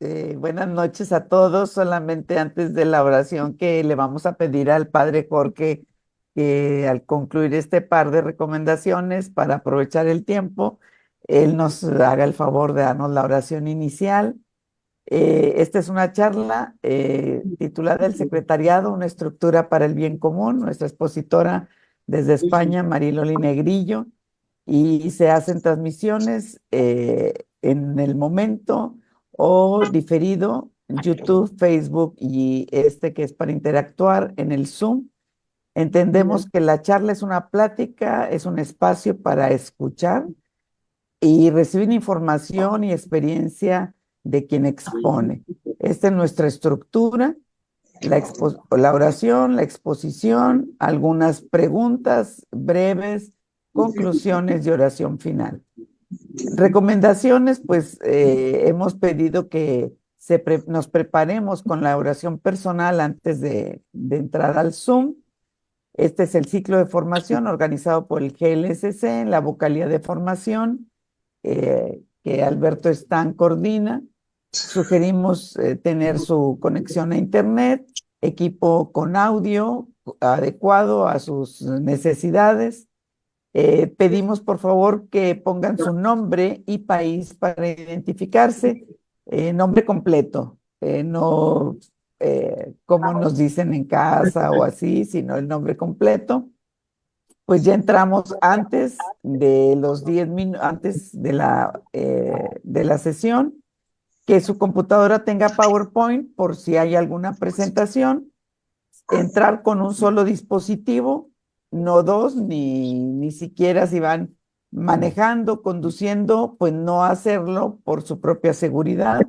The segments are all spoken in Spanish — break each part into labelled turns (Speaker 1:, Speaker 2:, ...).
Speaker 1: Buenas noches a todos. Solamente antes de la oración que le vamos a pedir al Padre Jorge que al concluir este par de recomendaciones para aprovechar el tiempo, él nos haga el favor de darnos la oración inicial. Esta es una charla titulada El Secretariado, una estructura para el bien común. Nuestra expositora desde España, Mariloli Negrillo, y se hacen transmisiones en el momento o diferido, YouTube, Facebook y este que es para interactuar en el Zoom. Entendemos que la charla es una plática, es un espacio para escuchar y recibir información y experiencia de quien expone. Esta es nuestra estructura, la oración, la exposición, algunas preguntas breves, conclusiones y oración final. Recomendaciones, pues hemos pedido que nos preparemos con la oración personal antes de entrar al Zoom. Este es el ciclo de formación organizado por el GLSC en la vocalía de formación que Alberto Stan coordina. Sugerimos tener su conexión a Internet, equipo con audio adecuado a sus necesidades. Pedimos por favor que pongan su nombre y país para identificarse, nombre completo, no como nos dicen en casa o así, sino el nombre completo. Pues ya entramos antes de los 10 minutos, antes de la sesión, que su computadora tenga PowerPoint por si hay alguna presentación, entrar con un solo dispositivo, no dos, ni siquiera si van manejando, conduciendo, pues no hacerlo por su propia seguridad,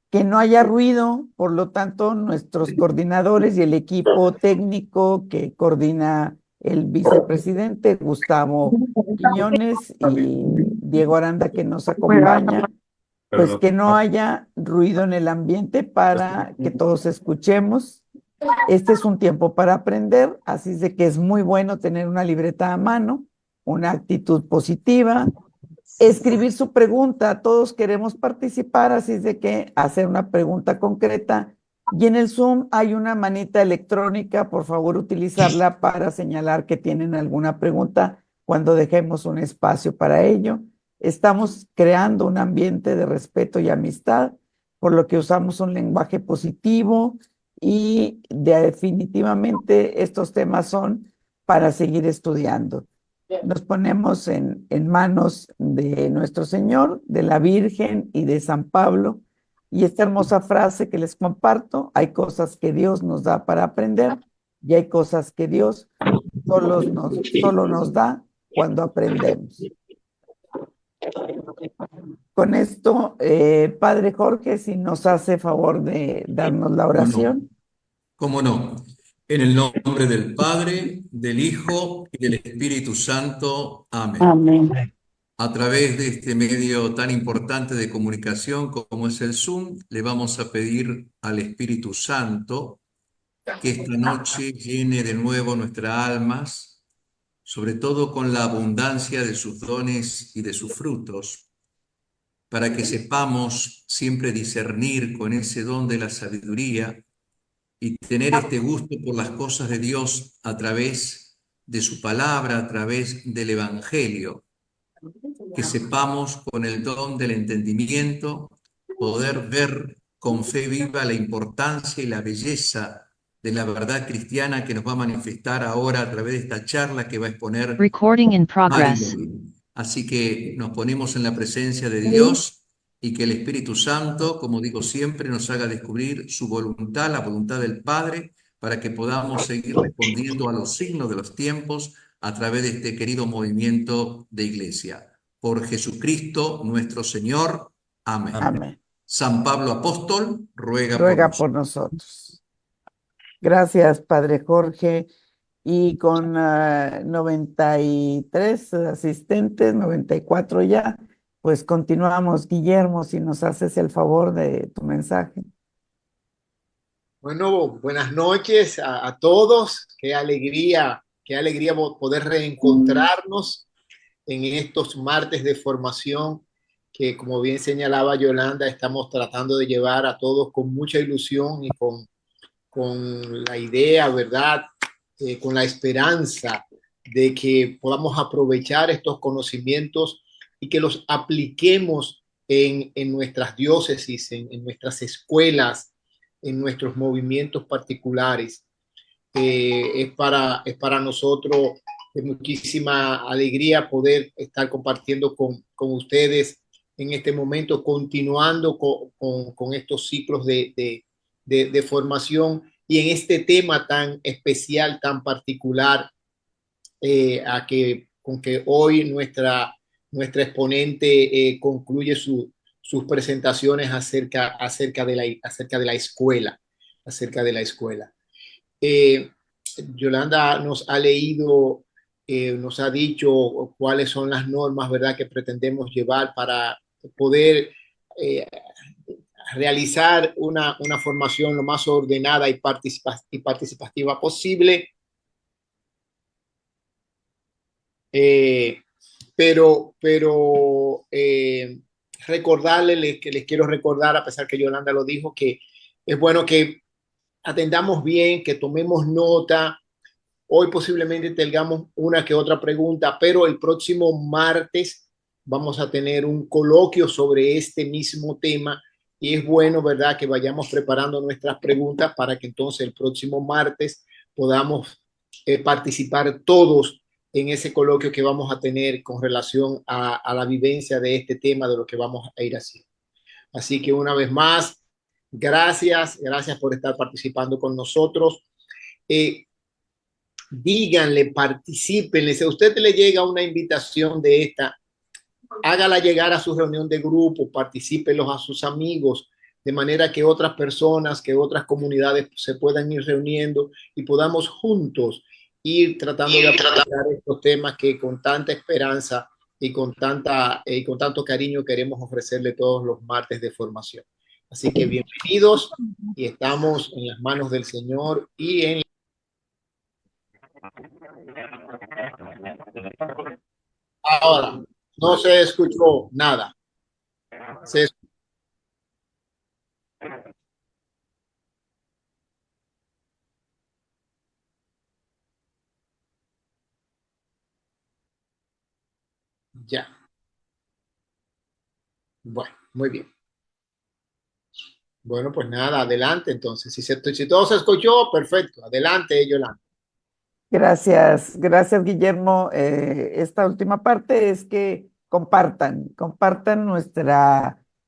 Speaker 1: que no haya ruido, por lo tanto, nuestros coordinadores y el equipo técnico que coordina el vicepresidente Gustavo Quiñones y Diego Aranda que nos acompaña, pues que no haya ruido en el ambiente para que todos escuchemos. Este es un tiempo para aprender, así es de que es muy bueno tener una libreta a mano, una actitud positiva, escribir su pregunta. Todos queremos participar, así es de que hacer una pregunta concreta. Y en el Zoom hay una manita electrónica, por favor utilizarla para señalar que tienen alguna pregunta cuando dejemos un espacio para ello. Estamos creando un ambiente de respeto y amistad, por lo que usamos un lenguaje positivo y definitivamente estos temas son para seguir estudiando. Nos ponemos en manos de nuestro Señor, de la Virgen y de San Pablo. Y esta hermosa frase que les comparto: hay cosas que Dios nos da para aprender y hay cosas que Dios solo nos da cuando aprendemos. Con esto, Padre Jorge, si nos hace favor de darnos la
Speaker 2: ¿Cómo no?
Speaker 1: oración.
Speaker 2: ¿Cómo no? En el nombre del Padre, del Hijo y del Espíritu Santo. Amén.
Speaker 1: Amén.
Speaker 2: A través de este medio tan importante de comunicación como es el Zoom, le vamos a pedir al Espíritu Santo que esta noche llene de nuevo nuestras almas, sobre todo con la abundancia de sus dones y de sus frutos, para que sepamos siempre discernir con ese don de la sabiduría y tener este gusto por las cosas de Dios a través de su palabra, a través del Evangelio, que sepamos con el don del entendimiento poder ver con fe viva la importancia y la belleza de la verdad cristiana que nos va a manifestar ahora a través de esta charla que va a exponer
Speaker 3: Recording in progress.
Speaker 2: Marilyn. Así que nos ponemos en la presencia de Dios y que el Espíritu Santo, como digo siempre, nos haga descubrir su voluntad, la voluntad del Padre, para que podamos seguir respondiendo a los signos de los tiempos a través de este querido movimiento de iglesia. Por Jesucristo nuestro Señor. Amén.
Speaker 1: Amén.
Speaker 2: San Pablo Apóstol, ruega por
Speaker 1: Ruega por
Speaker 2: nosotros.
Speaker 1: nosotros. Gracias, Padre Jorge. Y con 93 asistentes, 94 ya, pues continuamos. Guillermo, si nos haces el favor de tu mensaje.
Speaker 4: Bueno, buenas noches a todos. Qué alegría poder reencontrarnos en estos martes de formación que, como bien señalaba Yolanda, estamos tratando de llevar a todos con mucha ilusión y con la idea, ¿verdad? Con la esperanza de que podamos aprovechar estos conocimientos y que los apliquemos en nuestras diócesis, en nuestras escuelas, en nuestros movimientos particulares. Es para nosotros de muchísima alegría poder estar compartiendo con ustedes en este momento, continuando con estos ciclos de formación y en este tema tan especial, tan particular, con que hoy nuestra exponente concluye sus presentaciones acerca de la escuela, acerca de la escuela. Eh, Yolanda nos ha leído, nos ha dicho cuáles son las normas, ¿verdad?, que pretendemos llevar para poder eh, realizar una formación lo más ordenada y participativa posible. Eh, pero recordarles que les quiero recordar, a pesar que Yolanda lo dijo, que es bueno que atendamos bien, que tomemos nota. Hoy posiblemente tengamos una que otra pregunta, pero el próximo martes vamos a tener un coloquio sobre este mismo tema y es bueno, ¿verdad?, que vayamos preparando nuestras preguntas para que entonces el próximo martes podamos participar todos en ese coloquio que vamos a tener con relación a la vivencia de este tema, de lo que vamos a ir haciendo. Así que una vez más, gracias por estar participando con nosotros. Díganle, participen, si a usted le llega una invitación de esta, hágala llegar a su reunión de grupo, particípenlos a sus amigos, de manera que otras personas, que otras comunidades se puedan ir reuniendo y podamos juntos ir tratando de aprovechar estos temas que con tanta esperanza y con tanto cariño queremos ofrecerle todos los martes de formación. Así que bienvenidos y estamos en las manos del Señor y en ahora. No se escuchó nada. Se ya. Bueno, muy bien. Bueno, pues nada, adelante entonces. Si todo se escuchó, perfecto. Adelante, Yolanda.
Speaker 1: Gracias, gracias Guillermo. Esta última parte es que compartan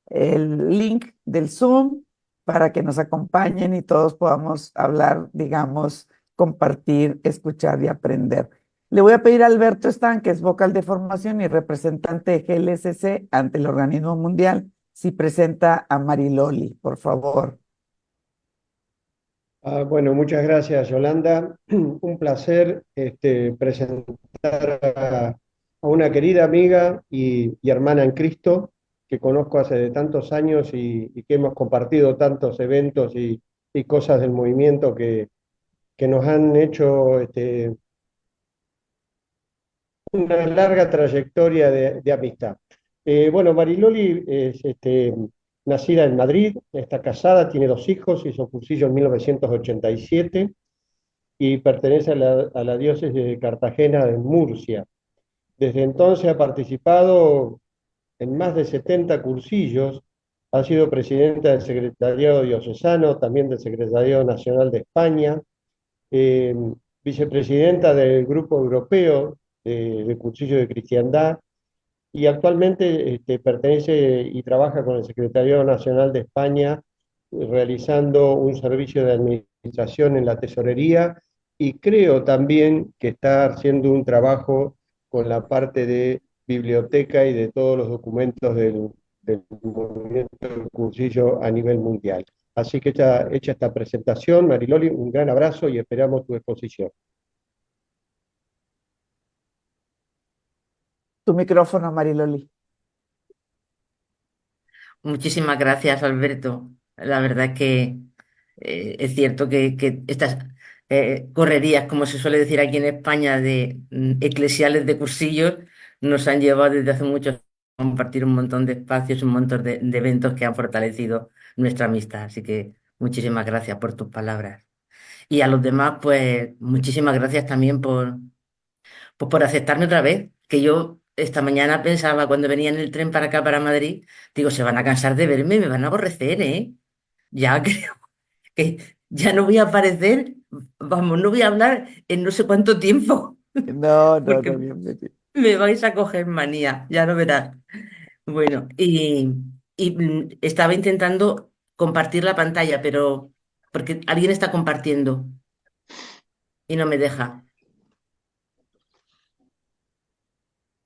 Speaker 1: el link del Zoom para que nos acompañen y todos podamos hablar, digamos, compartir, escuchar y aprender. Le voy a pedir a Alberto Stan, que es vocal de formación y representante de GLSC ante el organismo mundial, si presenta a Mariloli, por favor.
Speaker 3: Bueno, muchas gracias, Yolanda. Un placer presentar a una querida amiga y hermana en Cristo que conozco hace de tantos años y que hemos compartido tantos eventos y cosas del movimiento que nos han hecho una larga trayectoria de amistad. Bueno, Mariloli es nacida en Madrid, está casada, tiene 2 hijos, hizo cursillo en 1987 y pertenece a la diócesis de Cartagena en Murcia. Desde entonces ha participado en más de 70 cursillos, ha sido presidenta del Secretariado Diocesano, también del Secretariado Nacional de España, eh, vicepresidenta del Grupo Europeo de Cursillo de Cristiandad, y actualmente pertenece y trabaja con el Secretariado Nacional de España, realizando un servicio de administración en la tesorería, y creo también que está haciendo un trabajo con la parte de biblioteca y de todos los documentos del movimiento del cursillo a nivel mundial. Así que hecha esta presentación, Mariloli, un gran abrazo y esperamos tu exposición.
Speaker 1: Tu micrófono, Mariloli.
Speaker 5: Muchísimas gracias, Alberto. La verdad es que es cierto que estas correrías, como se suele decir aquí en España, de eclesiales de cursillos, nos han llevado desde hace muchos compartir un montón de espacios, un montón de eventos que han fortalecido nuestra amistad. Así que muchísimas gracias por tus palabras. Y a los demás, pues muchísimas gracias también pues, por aceptarme otra vez, que yo esta mañana pensaba cuando venía en el tren para acá, para Madrid, digo, se van a cansar de verme, me van a aborrecer, ¿eh? Ya creo que ya no voy a aparecer, vamos, no voy a hablar en no sé cuánto tiempo,
Speaker 1: No, no, no,
Speaker 5: porque
Speaker 1: bienvenido.
Speaker 5: me vais a coger manía, ya lo verás. Bueno, estaba intentando compartir la pantalla, pero porque alguien está compartiendo y no me deja.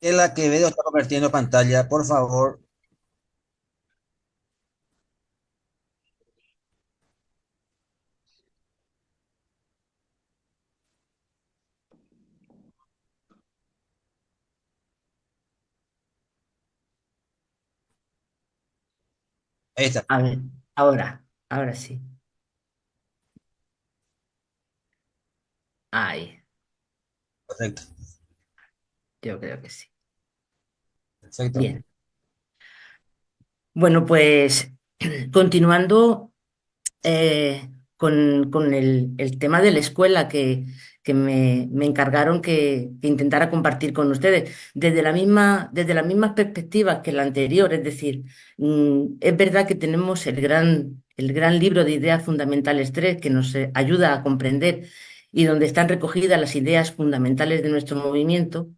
Speaker 6: La Quevedo está convirtiendo pantalla, por favor. Ahí está,
Speaker 5: A ver, ahora sí. Ay,
Speaker 6: perfecto,
Speaker 5: yo creo que sí.
Speaker 6: perfecto.
Speaker 5: Bien. Bueno, pues continuando con el tema de la escuela que me encargaron que intentara compartir con ustedes, desde las mismas perspectivas que la anterior, es decir, es verdad que tenemos el gran libro de ideas fundamentales 3 que nos ayuda a comprender y donde están recogidas las ideas fundamentales de nuestro movimiento,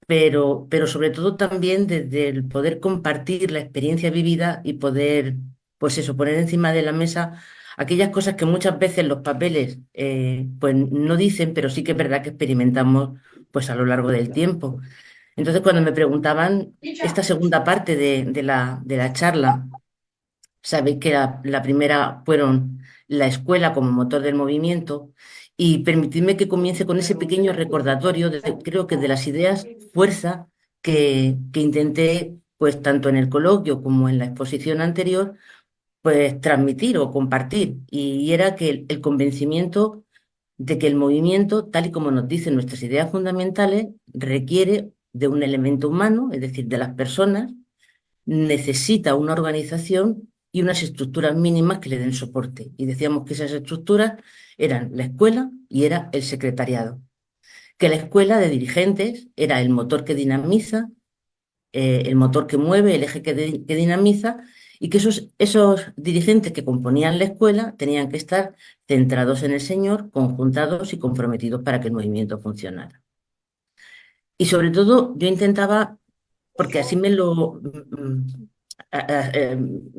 Speaker 5: pero sobre todo también desde el poder compartir la experiencia vivida y poder, pues eso, poner encima de la mesa aquellas cosas que muchas veces los papeles pues no dicen, pero sí que es verdad que experimentamos pues a lo largo del tiempo. Entonces, cuando me preguntaban esta segunda parte de la charla, sabéis que la primera fueron la escuela como motor del movimiento y permitidme que comience con ese pequeño recordatorio, creo que de las ideas fuerza que intenté, pues tanto en el coloquio como en la exposición anterior, pues transmitir o compartir. Y era que el convencimiento de que el movimiento, tal y como nos dicen nuestras ideas fundamentales, requiere de un elemento humano, es decir, de las personas, necesita una organización y unas estructuras mínimas que le den soporte. Y decíamos que esas estructuras eran la escuela y era el secretariado. Que la escuela de dirigentes era el motor que dinamiza, el motor que mueve, el eje que dinamiza, y que esos dirigentes que componían la escuela tenían que estar centrados en el Señor, conjuntados y comprometidos para que el movimiento funcionara. Y sobre todo yo intentaba porque así me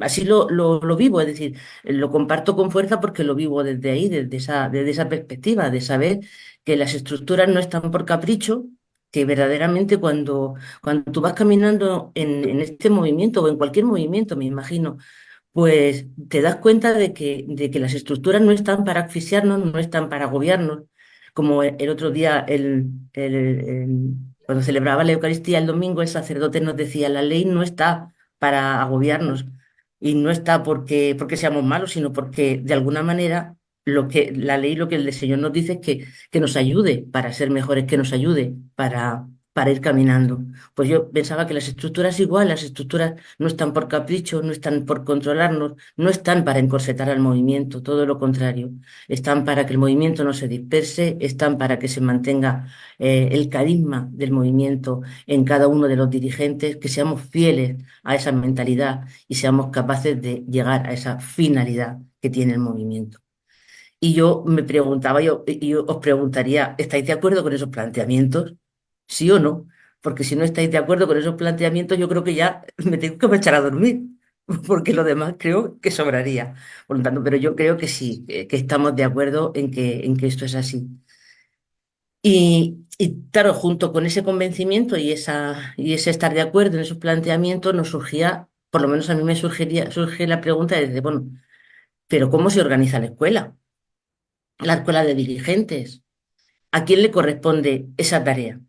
Speaker 5: así lo vivo, es decir, lo comparto con fuerza porque lo vivo desde ahí, desde esa perspectiva, de saber que las estructuras no están por capricho, que verdaderamente cuando tú vas caminando en este movimiento o en cualquier movimiento, me imagino, pues te das cuenta de que las estructuras no están para asfixiarnos, no están para agobiarnos, como el otro día, cuando celebraba la Eucaristía el domingo, el sacerdote nos decía, la ley no está para agobiarnos y no está porque seamos malos, sino porque de alguna manera la ley, lo que el Señor nos dice es que nos ayude para ser mejores, que nos ayude para ir caminando. Pues yo pensaba que las estructuras igual, las estructuras no están por capricho, no están por controlarnos, no están para encorsetar al movimiento, todo lo contrario. Están para que el movimiento no se disperse, están para que se mantenga el carisma del movimiento en cada uno de los dirigentes, que seamos fieles a esa mentalidad y seamos capaces de llegar a esa finalidad que tiene el movimiento. Y yo me preguntaba, yo os preguntaría, ¿estáis de acuerdo con esos planteamientos? ¿Sí o no? Porque si no estáis de acuerdo con esos planteamientos, yo creo que ya me tengo que echar a dormir, porque lo demás creo que sobraría. Por lo tanto, pero yo creo que sí, que estamos de acuerdo en que esto es así. Y claro, junto con ese convencimiento y ese estar de acuerdo en esos planteamientos, nos surgía, por lo menos a mí surge la pregunta de, bueno, ¿pero cómo se organiza la escuela? La escuela de dirigentes. ¿A quién le corresponde esa tarea?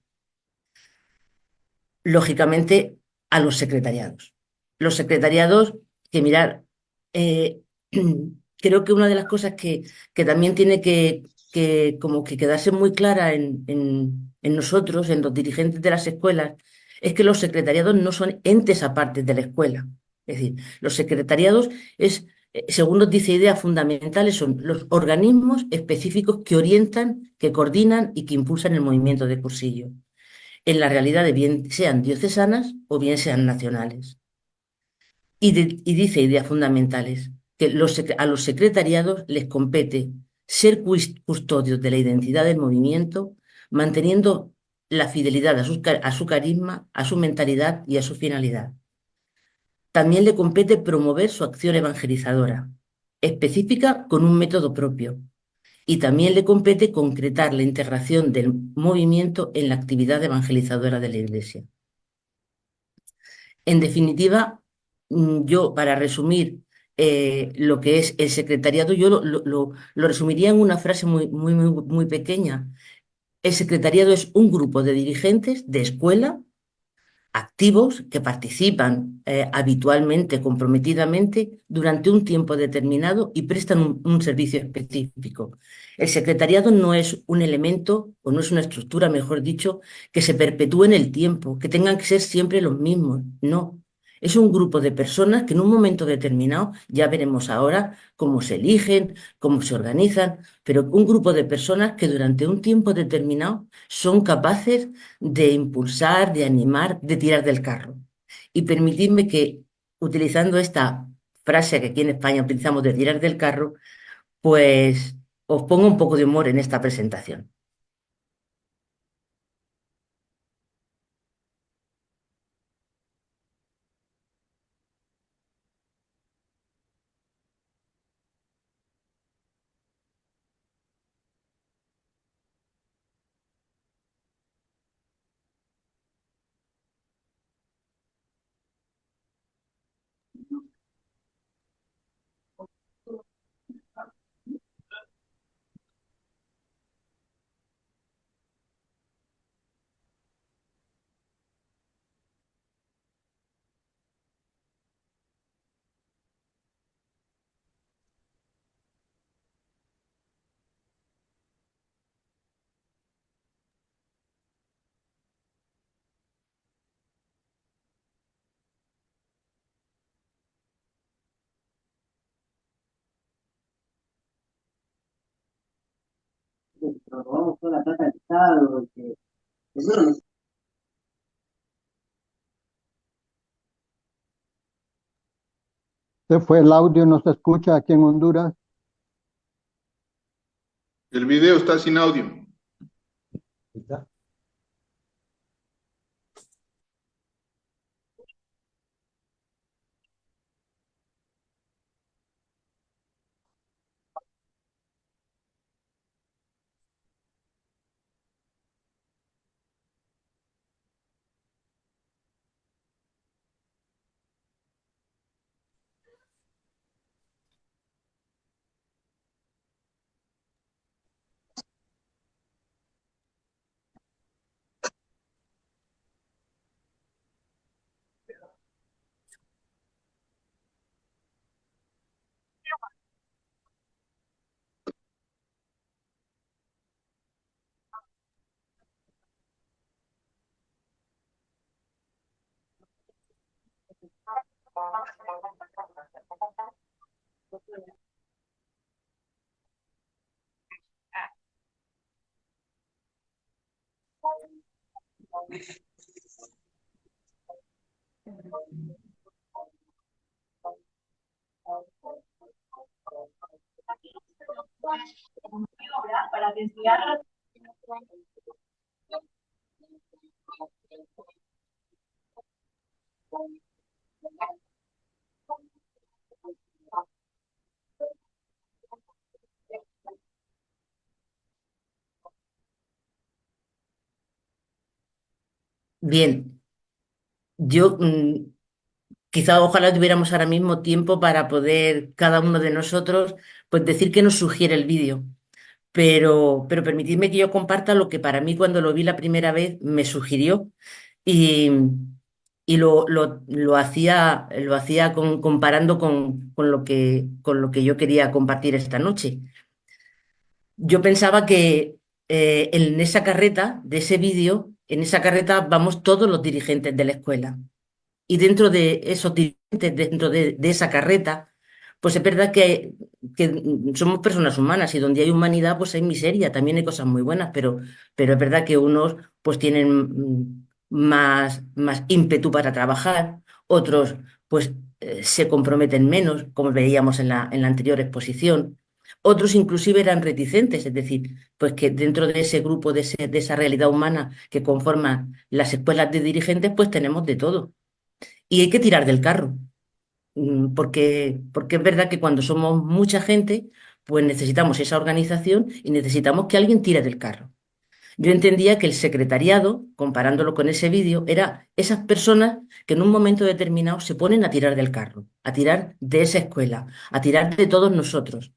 Speaker 5: Lógicamente, a los secretariados. Los secretariados, que mirar, eh, creo que una de las cosas que también tiene que como que quedarse muy clara en nosotros, en los dirigentes de las escuelas, es que los secretariados no son entes aparte de la escuela. Es decir, los secretariados según nos dice Ideas Fundamentales, son los organismos específicos que orientan, que coordinan y que impulsan el movimiento de cursillo. En la realidad, de bien sean diocesanas o bien sean nacionales. Y dice Ideas Fundamentales que a los secretariados les compete ser custodios de la identidad del movimiento, manteniendo la fidelidad a su carisma, a su mentalidad y a su finalidad. También le compete promover su acción evangelizadora, específica con un método propio, y también le compete concretar la integración del movimiento en la actividad evangelizadora de la Iglesia. En definitiva, yo, para resumir lo que es el secretariado, yo lo resumiría en una frase muy pequeña. El secretariado es un grupo de dirigentes de escuela activos que participan habitualmente, comprometidamente, durante un tiempo determinado y prestan un servicio específico. El secretariado no es un elemento, o no es una estructura, mejor dicho, que se perpetúe en el tiempo, que tengan que ser siempre los mismos. No. Es un grupo de personas que en un momento determinado, ya veremos ahora cómo se eligen, cómo se organizan, pero un grupo de personas que durante un tiempo determinado son capaces de impulsar, de animar, de tirar del carro. Y permitidme que, utilizando esta frase que aquí en España utilizamos de tirar del carro, pues os pongo un poco de humor en esta presentación.
Speaker 7: Se fue el audio, no se escucha aquí en Honduras.
Speaker 8: El video está sin audio.
Speaker 5: Bien, yo quizá ojalá tuviéramos ahora mismo tiempo para poder cada uno de nosotros pues decir qué nos sugiere el vídeo. Pero permitidme que yo comparta lo que para mí cuando lo vi la primera vez me sugirió y, y lo hacía comparando con lo que yo quería compartir esta noche. Yo pensaba que en esa carreta de ese vídeo en esa carreta vamos todos los dirigentes de la escuela. Y dentro de esos dirigentes, dentro de esa carreta, pues es verdad que somos personas humanas y donde hay humanidad, pues hay miseria, también hay cosas muy buenas, pero es verdad que unos pues tienen más ímpetu para trabajar, otros pues se comprometen menos, como veíamos en la anterior exposición. Otros inclusive eran reticentes, es decir, pues que dentro de ese grupo, de esa realidad humana que conforma las escuelas de dirigentes, pues tenemos de todo. Y hay que tirar del carro, porque es verdad que cuando somos mucha gente, pues necesitamos esa organización y necesitamos que alguien tire del carro. Yo entendía que el secretariado, comparándolo con ese vídeo, era esas personas que en un momento determinado se ponen a tirar del carro, a tirar de esa escuela, a tirar de todos nosotros,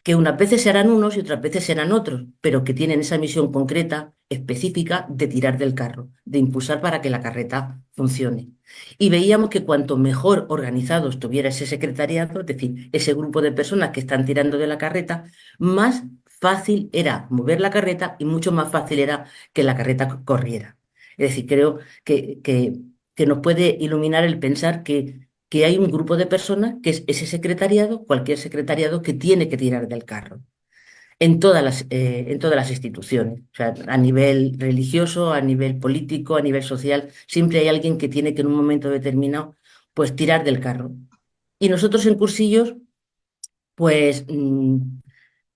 Speaker 5: que unas veces serán unos y otras veces serán otros, pero que tienen esa misión concreta, específica, de tirar del carro, de impulsar para que la carreta funcione. Y veíamos que cuanto mejor organizado estuviera ese secretariado, es decir, ese grupo de personas que están tirando de la carreta, más fácil era mover la carreta y mucho más fácil era que la carreta corriera. Es decir, creo que nos puede iluminar el pensar que hay un grupo de personas que es ese secretariado, cualquier secretariado que tiene que tirar del carro en todas las instituciones, o sea, a nivel religioso, a nivel político, a nivel social, siempre hay alguien que tiene que en un momento determinado pues tirar del carro. Y nosotros en cursillos pues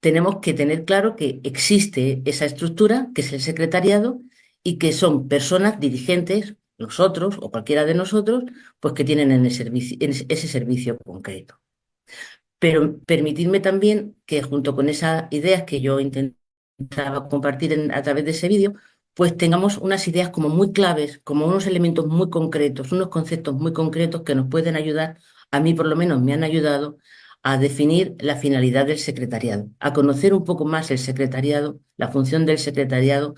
Speaker 5: tenemos que tener claro que existe esa estructura, que es el secretariado, y que son personas dirigentes, nosotros o cualquiera de nosotros, pues que tienen en ese servicio concreto. Pero permitidme también que junto con esas ideas que yo intentaba compartir a través de ese vídeo, pues tengamos unas ideas como muy claves, como unos elementos muy concretos, unos conceptos muy concretos que nos pueden ayudar, a mí por lo menos me han ayudado a definir la finalidad del secretariado, a conocer un poco más el secretariado, la función del secretariado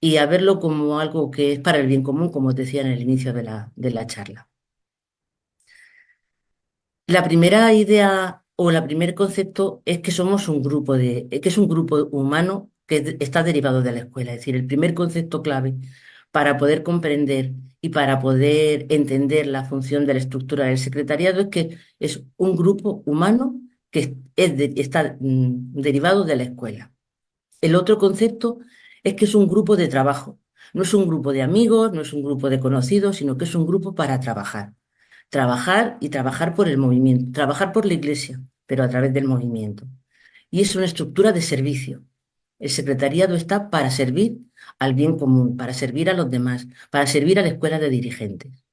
Speaker 5: y a verlo como algo que es para el bien común, como os decía en el inicio de la charla. La primera idea o el primer concepto es que somos que es un grupo humano que está derivado de la escuela. Es decir, el primer concepto clave para poder comprender y para poder entender la función de la estructura del secretariado es que es un grupo humano que está derivado de la escuela. El otro concepto es que es un grupo de trabajo. No es un grupo de amigos, no es un grupo de conocidos, sino que es un grupo para trabajar. Trabajar y trabajar por el movimiento, trabajar por la iglesia, pero a través del movimiento. Y es una estructura de servicio. El secretariado está para servir al bien común, para servir a los demás, para servir a la escuela de dirigentes.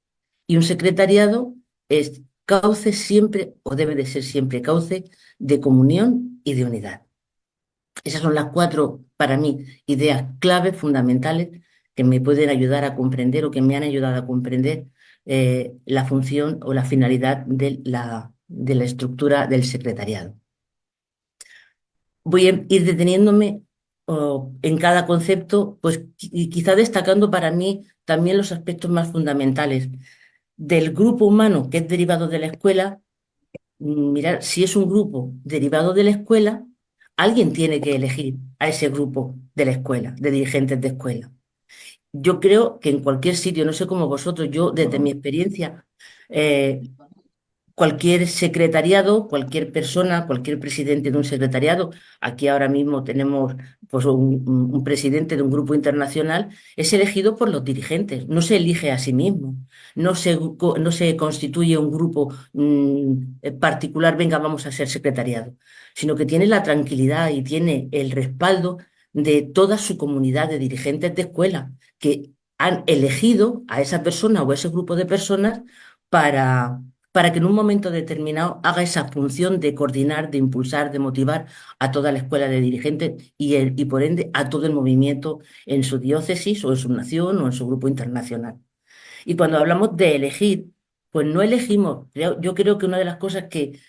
Speaker 5: Y un secretariado es cauce siempre, o debe de ser siempre cauce, de comunión y de unidad. Esas son las cuatro, para mí, ideas claves, fundamentales, que me pueden ayudar a comprender o que me han ayudado a comprender la función o la finalidad de la estructura del secretariado. Voy a ir deteniéndome en cada concepto, pues y quizá destacando para mí también los aspectos más fundamentales del grupo humano que es derivado de la escuela. Mirar, si es un grupo derivado de la escuela, alguien tiene que elegir a ese grupo de la escuela, de dirigentes de escuela. Yo creo que en cualquier sitio, no sé cómo vosotros, yo desde mi experiencia, eh, cualquier secretariado, cualquier persona, cualquier presidente de un secretariado, aquí ahora mismo tenemos pues, un presidente de un grupo internacional, es elegido por los dirigentes, no se elige a sí mismo, no se constituye un grupo particular, venga, vamos a ser secretariado, sino que tiene la tranquilidad y tiene el respaldo de toda su comunidad de dirigentes de escuela que han elegido a esa persona o a ese grupo de personas para que en un momento determinado haga esa función de coordinar, de impulsar, de motivar a toda la escuela de dirigentes y por ende a todo el movimiento en su diócesis o en su nación o en su grupo internacional. Y cuando hablamos de elegir, pues no elegimos. Yo creo que una de las cosas que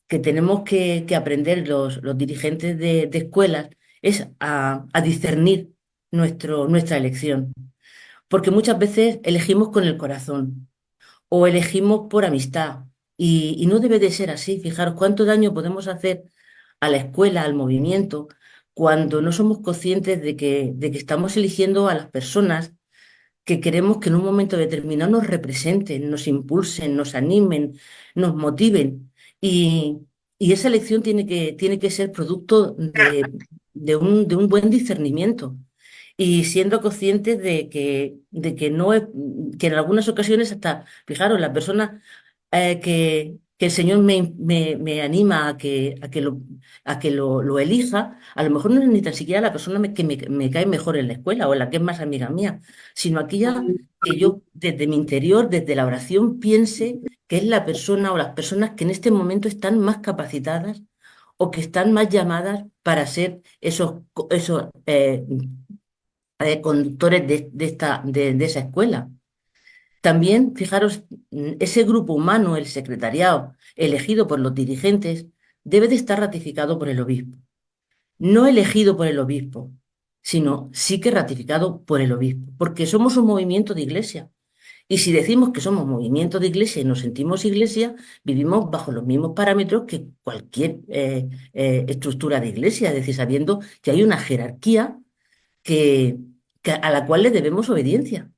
Speaker 5: tenemos que aprender los dirigentes de escuelas es a discernir nuestra elección. Porque muchas veces elegimos con el corazón o elegimos por amistad. Y no debe de ser así. Fijaros cuánto daño podemos hacer a la escuela, al movimiento, cuando no somos conscientes de que estamos eligiendo a las personas que queremos que en un momento determinado nos representen, nos impulsen, nos animen, nos motiven. Y, y esa elección tiene que ser producto de un buen discernimiento y siendo conscientes de que no es, que en algunas ocasiones hasta, fijaros, la persona que el Señor me anima a que lo elija, a lo mejor no es ni tan siquiera la persona que me cae mejor en la escuela o la que es más amiga mía, sino aquella que yo desde mi interior, desde la oración, piense que es la persona o las personas que en este momento están más capacitadas o que están más llamadas para ser esos conductores de esa escuela. También, fijaros, ese grupo humano, el secretariado, elegido por los dirigentes, debe de estar ratificado por el obispo. No elegido por el obispo, sino sí que ratificado por el obispo, porque somos un movimiento de iglesia. Y si decimos que somos movimiento de iglesia y nos sentimos iglesia, vivimos bajo los mismos parámetros que cualquier estructura de iglesia, es decir, sabiendo que hay una jerarquía que, a la cual le debemos obediencia.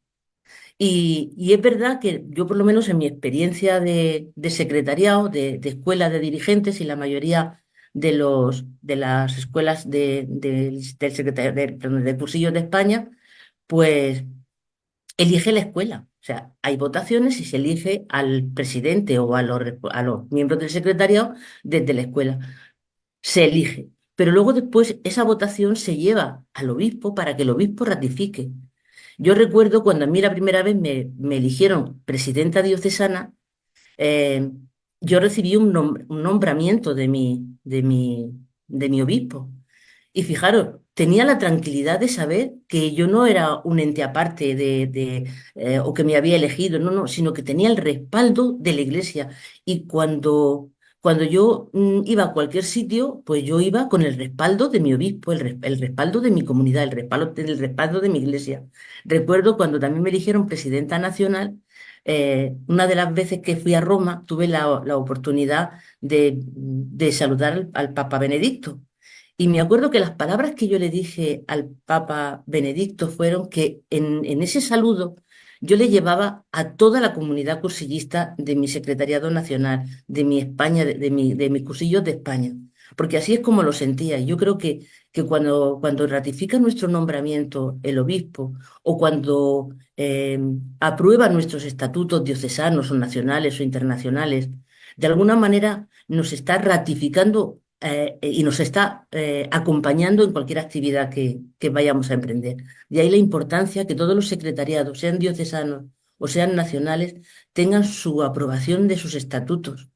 Speaker 5: Y es verdad que yo, por lo menos en mi experiencia de secretariado, de escuela de dirigentes y la mayoría de las escuelas del secretariado, perdón, de cursillos de España, pues elige la escuela. O sea, hay votaciones y se elige al presidente o a los miembros del secretariado desde la escuela. Se elige. Pero luego después esa votación se lleva al obispo para que el obispo ratifique. Yo recuerdo cuando a mí la primera vez me eligieron presidenta diocesana, eh, yo recibí un nombramiento de mi obispo. Y fijaros, tenía la tranquilidad de saber que yo no era un ente aparte o que me había elegido, no, no, sino que tenía el respaldo de la iglesia. Y cuando yo iba a cualquier sitio, pues yo iba con el respaldo de mi obispo, el respaldo de mi comunidad, el respaldo de mi iglesia. Recuerdo cuando también me eligieron presidenta nacional, una de las veces que fui a Roma, tuve la oportunidad de saludar al Papa Benedicto. Y me acuerdo que las palabras que yo le dije al Papa Benedicto fueron que en ese saludo yo le llevaba a toda la comunidad cursillista de mi secretariado nacional, de mi España, de mis cursillos de España, porque así es como lo sentía. Y yo creo que cuando ratifica nuestro nombramiento el obispo o cuando aprueba nuestros estatutos diocesanos o nacionales o internacionales, de alguna manera nos está ratificando y nos está acompañando en cualquier actividad que vayamos a emprender. De ahí la importancia que todos los secretariados, sean diocesanos o sean nacionales, tengan su aprobación de sus estatutos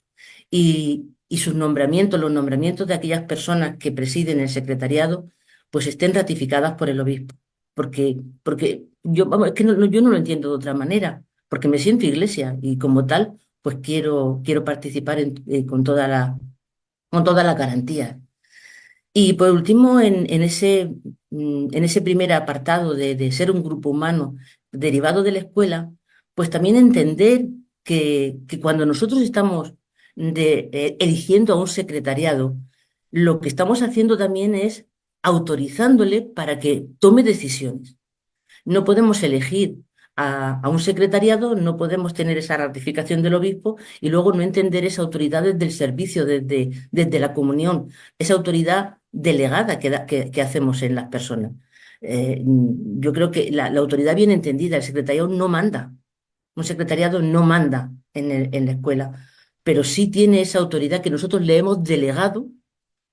Speaker 5: y sus nombramientos, los nombramientos de aquellas personas que presiden el secretariado, pues estén ratificadas por el obispo. Porque yo, vamos, es que yo no lo entiendo de otra manera, porque me siento iglesia y como tal, pues quiero participar con todas las garantías. Y por último, en ese primer apartado de ser un grupo humano derivado de la escuela, pues también entender que cuando nosotros estamos eligiendo a un secretariado, lo que estamos haciendo también es autorizándole para que tome decisiones. No podemos elegir a un secretariado, no podemos tener esa ratificación del obispo y luego no entender esa autoridad desde el servicio, desde la comunión, esa autoridad delegada que hacemos en las personas. Yo creo que la autoridad bien entendida, el secretariado no manda, un secretariado no manda en la escuela, pero sí tiene esa autoridad que nosotros le hemos delegado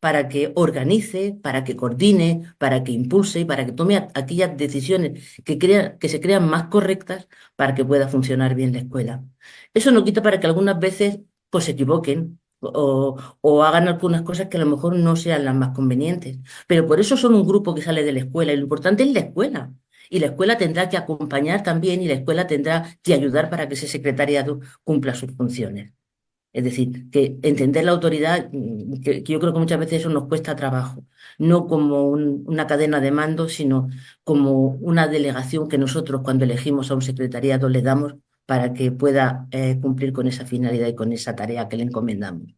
Speaker 5: para que organice, para que coordine, para que impulse y para que tome aquellas decisiones que se crean más correctas para que pueda funcionar bien la escuela. Eso no quita para que algunas veces pues, se equivoquen o hagan algunas cosas que a lo mejor no sean las más convenientes. Pero por eso son un grupo que sale de la escuela y lo importante es la escuela. Y la escuela tendrá que acompañar también y la escuela tendrá que ayudar para que ese secretariado cumpla sus funciones. Es decir, que entender la autoridad, que yo creo que muchas veces eso nos cuesta trabajo, no como una cadena de mando, sino como una delegación que nosotros cuando elegimos a un secretariado le damos para que pueda cumplir con esa finalidad y con esa tarea que le encomendamos.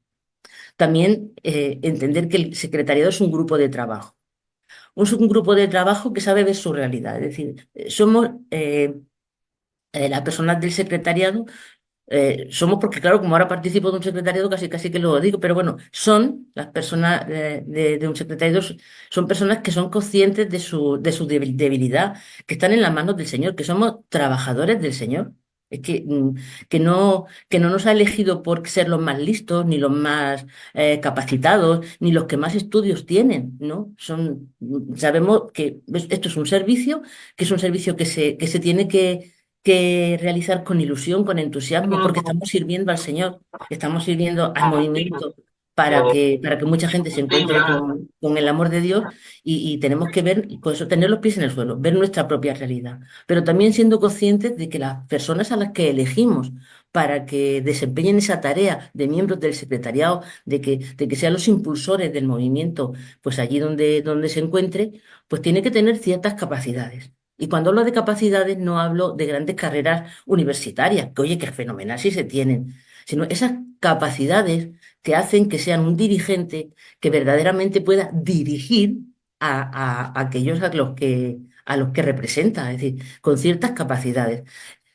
Speaker 5: También entender que el secretariado es un grupo de trabajo, un grupo de trabajo que sabe ver su realidad, es decir, somos las personas del secretariado somos, porque claro, como ahora participo de un secretariado, casi casi que lo digo, pero bueno, son las personas de un secretariado, son personas que son conscientes de su debilidad, que están en las manos del Señor, que somos trabajadores del Señor. Es que no nos ha elegido por ser los más listos, ni los más capacitados, ni los que más estudios tienen, ¿no? Sabemos que esto es un servicio, que es un servicio que se tiene que realizar con ilusión, con entusiasmo, porque estamos sirviendo al Señor, estamos sirviendo al movimiento para que mucha gente se encuentre con el amor de Dios y tenemos que ver, por eso, tener los pies en el suelo, ver nuestra propia realidad, pero también siendo conscientes de que las personas a las que elegimos para que desempeñen esa tarea de miembros del secretariado, de que sean los impulsores del movimiento, pues allí donde se encuentre, pues tiene que tener ciertas capacidades. Y cuando hablo de capacidades no hablo de grandes carreras universitarias, que oye, que es fenomenal si se tienen, sino esas capacidades que hacen que sean un dirigente que verdaderamente pueda dirigir a aquellos a los que representa, es decir, con ciertas capacidades.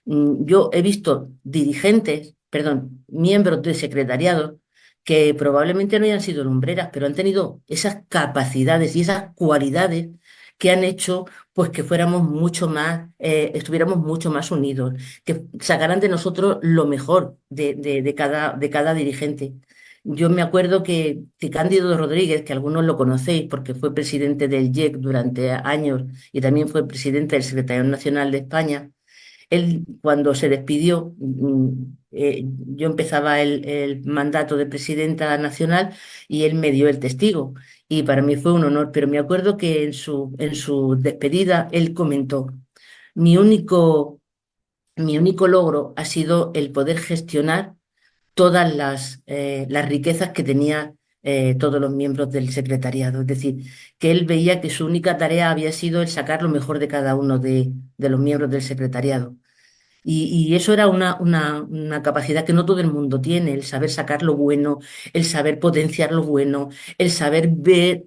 Speaker 5: Yo he visto dirigentes, perdón, miembros de secretariado que probablemente no hayan sido lumbreras, pero han tenido esas capacidades y esas cualidades que han hecho pues que fuéramos mucho más, estuviéramos mucho más unidos, que sacaran de nosotros lo mejor de cada dirigente. Yo me acuerdo que Cándido Rodríguez, que algunos lo conocéis porque fue presidente del IEC durante años y también fue presidente del Secretariado Nacional de España, él, cuando se despidió, yo empezaba el mandato de presidenta nacional y él me dio el testigo. Y para mí fue un honor, pero me acuerdo que en su despedida él comentó, mi único, mi único logro ha sido el poder gestionar todas las riquezas que tenía todos los miembros del secretariado. Es decir, que él veía que su única tarea había sido el sacar lo mejor de cada uno de los miembros del secretariado. Y eso era una capacidad que no todo el mundo tiene, el saber sacar lo bueno, el saber potenciar lo bueno, el saber ver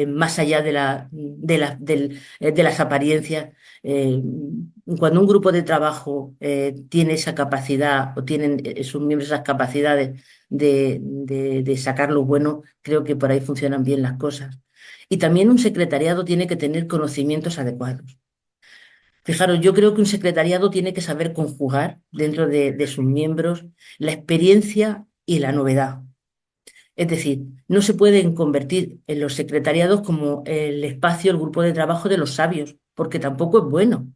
Speaker 5: más allá de las apariencias. Eh, Cuando un grupo de trabajo tiene esa capacidad o tienen sus miembros esas capacidades de sacar lo bueno, creo que por ahí funcionan bien las cosas. Y también un secretariado tiene que tener conocimientos adecuados. Fijaros, yo creo que un secretariado tiene que saber conjugar dentro de sus miembros la experiencia y la novedad. Es decir, no se pueden convertir en los secretariados como el espacio, el grupo de trabajo de los sabios, porque tampoco es bueno.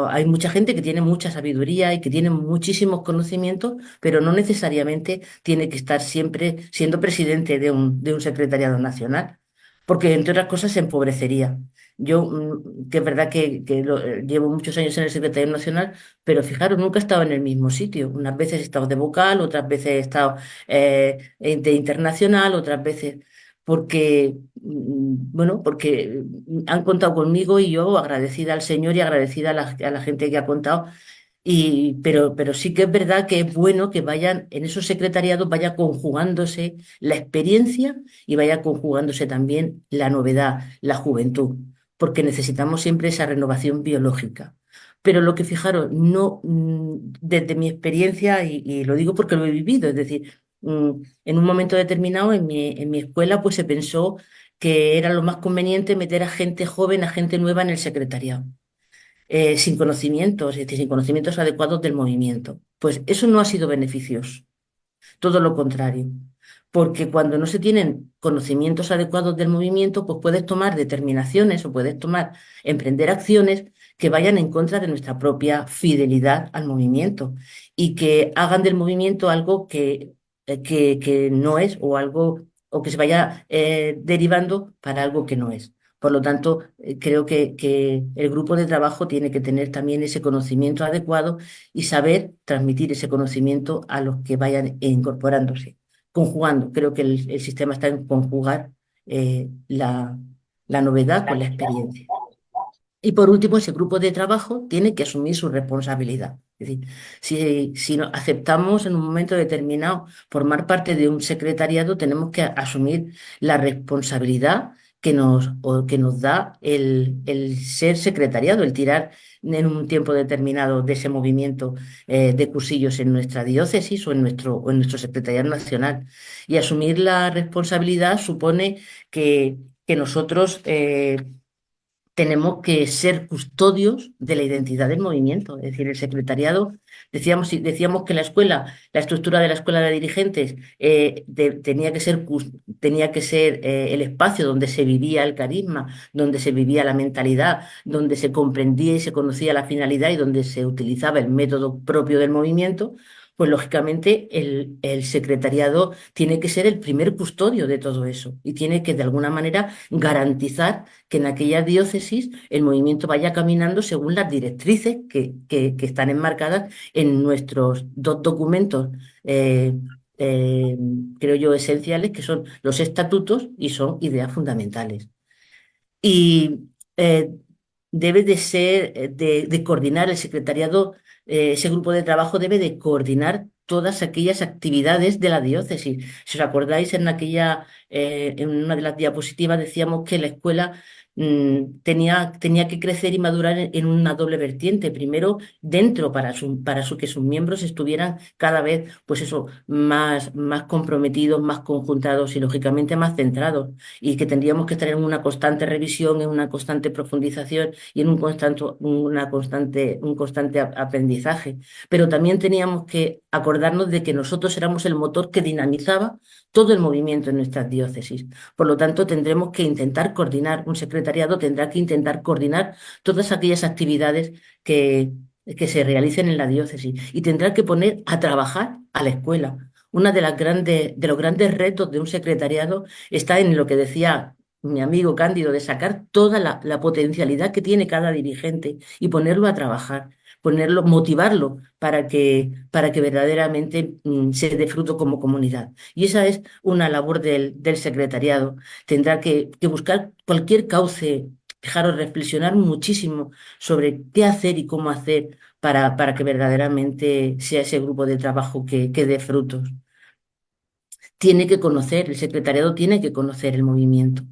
Speaker 5: Hay mucha gente que tiene mucha sabiduría y que tiene muchísimos conocimientos, pero no necesariamente tiene que estar siempre siendo presidente de un secretariado nacional, porque entre otras cosas se empobrecería. Yo, que es verdad que llevo muchos años en el secretariado nacional, pero fijaros, nunca he estado en el mismo sitio. Unas veces he estado de vocal, otras veces he estado de internacional, otras veces porque han contado conmigo y yo agradecida al Señor y agradecida a la gente que ha contado. Pero sí que es verdad que es bueno que vayan, en esos secretariados vaya conjugándose la experiencia y vaya conjugándose también la novedad, la juventud, porque necesitamos siempre esa renovación biológica. Pero lo que fijaros, no, desde mi experiencia, y lo digo porque lo he vivido, es decir, en un momento determinado en mi escuela pues se pensó que era lo más conveniente meter a gente joven, a gente nueva en el secretariado, sin conocimientos, es decir, sin conocimientos adecuados del movimiento. Pues eso no ha sido beneficioso, todo lo contrario. Porque cuando no se tienen conocimientos adecuados del movimiento, pues puedes tomar determinaciones o puedes emprender acciones que vayan en contra de nuestra propia fidelidad al movimiento y que hagan del movimiento algo que no es o algo o que se vaya derivando para algo que no es. Por lo tanto, creo que el grupo de trabajo tiene que tener también ese conocimiento adecuado y saber transmitir ese conocimiento a los que vayan incorporándose. Conjugando, creo que el sistema está en conjugar la novedad con la experiencia. Y por último, ese grupo de trabajo tiene que asumir su responsabilidad. Es decir, si aceptamos en un momento determinado formar parte de un secretariado, tenemos que asumir la responsabilidad que nos da el ser secretariado, el tirar en un tiempo determinado de ese movimiento de cursillos en nuestra diócesis o en nuestro secretariado nacional. Y asumir la responsabilidad supone que nosotros tenemos que ser custodios de la identidad del movimiento. Es decir, el secretariado, decíamos que la estructura de la escuela de dirigentes tenía que ser el espacio donde se vivía el carisma, donde se vivía la mentalidad, donde se comprendía y se conocía la finalidad y donde se utilizaba el método propio del movimiento. Pues lógicamente el secretariado tiene que ser el primer custodio de todo eso y tiene que de alguna manera garantizar que en aquella diócesis el movimiento vaya caminando según las directrices que están enmarcadas en nuestros dos documentos, eh, eh, creo yo, esenciales, que son los estatutos y son ideas fundamentales. Y debe de ser, de coordinar el secretariado, ese grupo de trabajo debe de coordinar todas aquellas actividades de la diócesis. Si os acordáis, en una de las diapositivas decíamos que la escuela tenía que crecer y madurar en una doble vertiente. Primero, dentro, que sus miembros estuvieran cada vez, pues eso, más comprometidos, más conjuntados y lógicamente más centrados y que tendríamos que estar en una constante revisión, en una constante profundización y en un constante aprendizaje. Pero también teníamos que acordarnos de que nosotros éramos el motor que dinamizaba todo el movimiento en nuestras diócesis. Por lo tanto, tendremos que intentar coordinar, un secretariado tendrá que intentar coordinar todas aquellas actividades que se realicen en la diócesis y tendrá que poner a trabajar a la escuela. Una de los grandes retos de un secretariado está en lo que decía mi amigo Cándido, de sacar toda la potencialidad que tiene cada dirigente y ponerlo a trabajar, motivarlo para que verdaderamente se dé fruto como comunidad. Y esa es una labor del secretariado. Tendrá que buscar cualquier cauce, fijaros, reflexionar muchísimo sobre qué hacer y cómo hacer para que verdaderamente sea ese grupo de trabajo que dé frutos. El secretariado tiene que conocer el movimiento,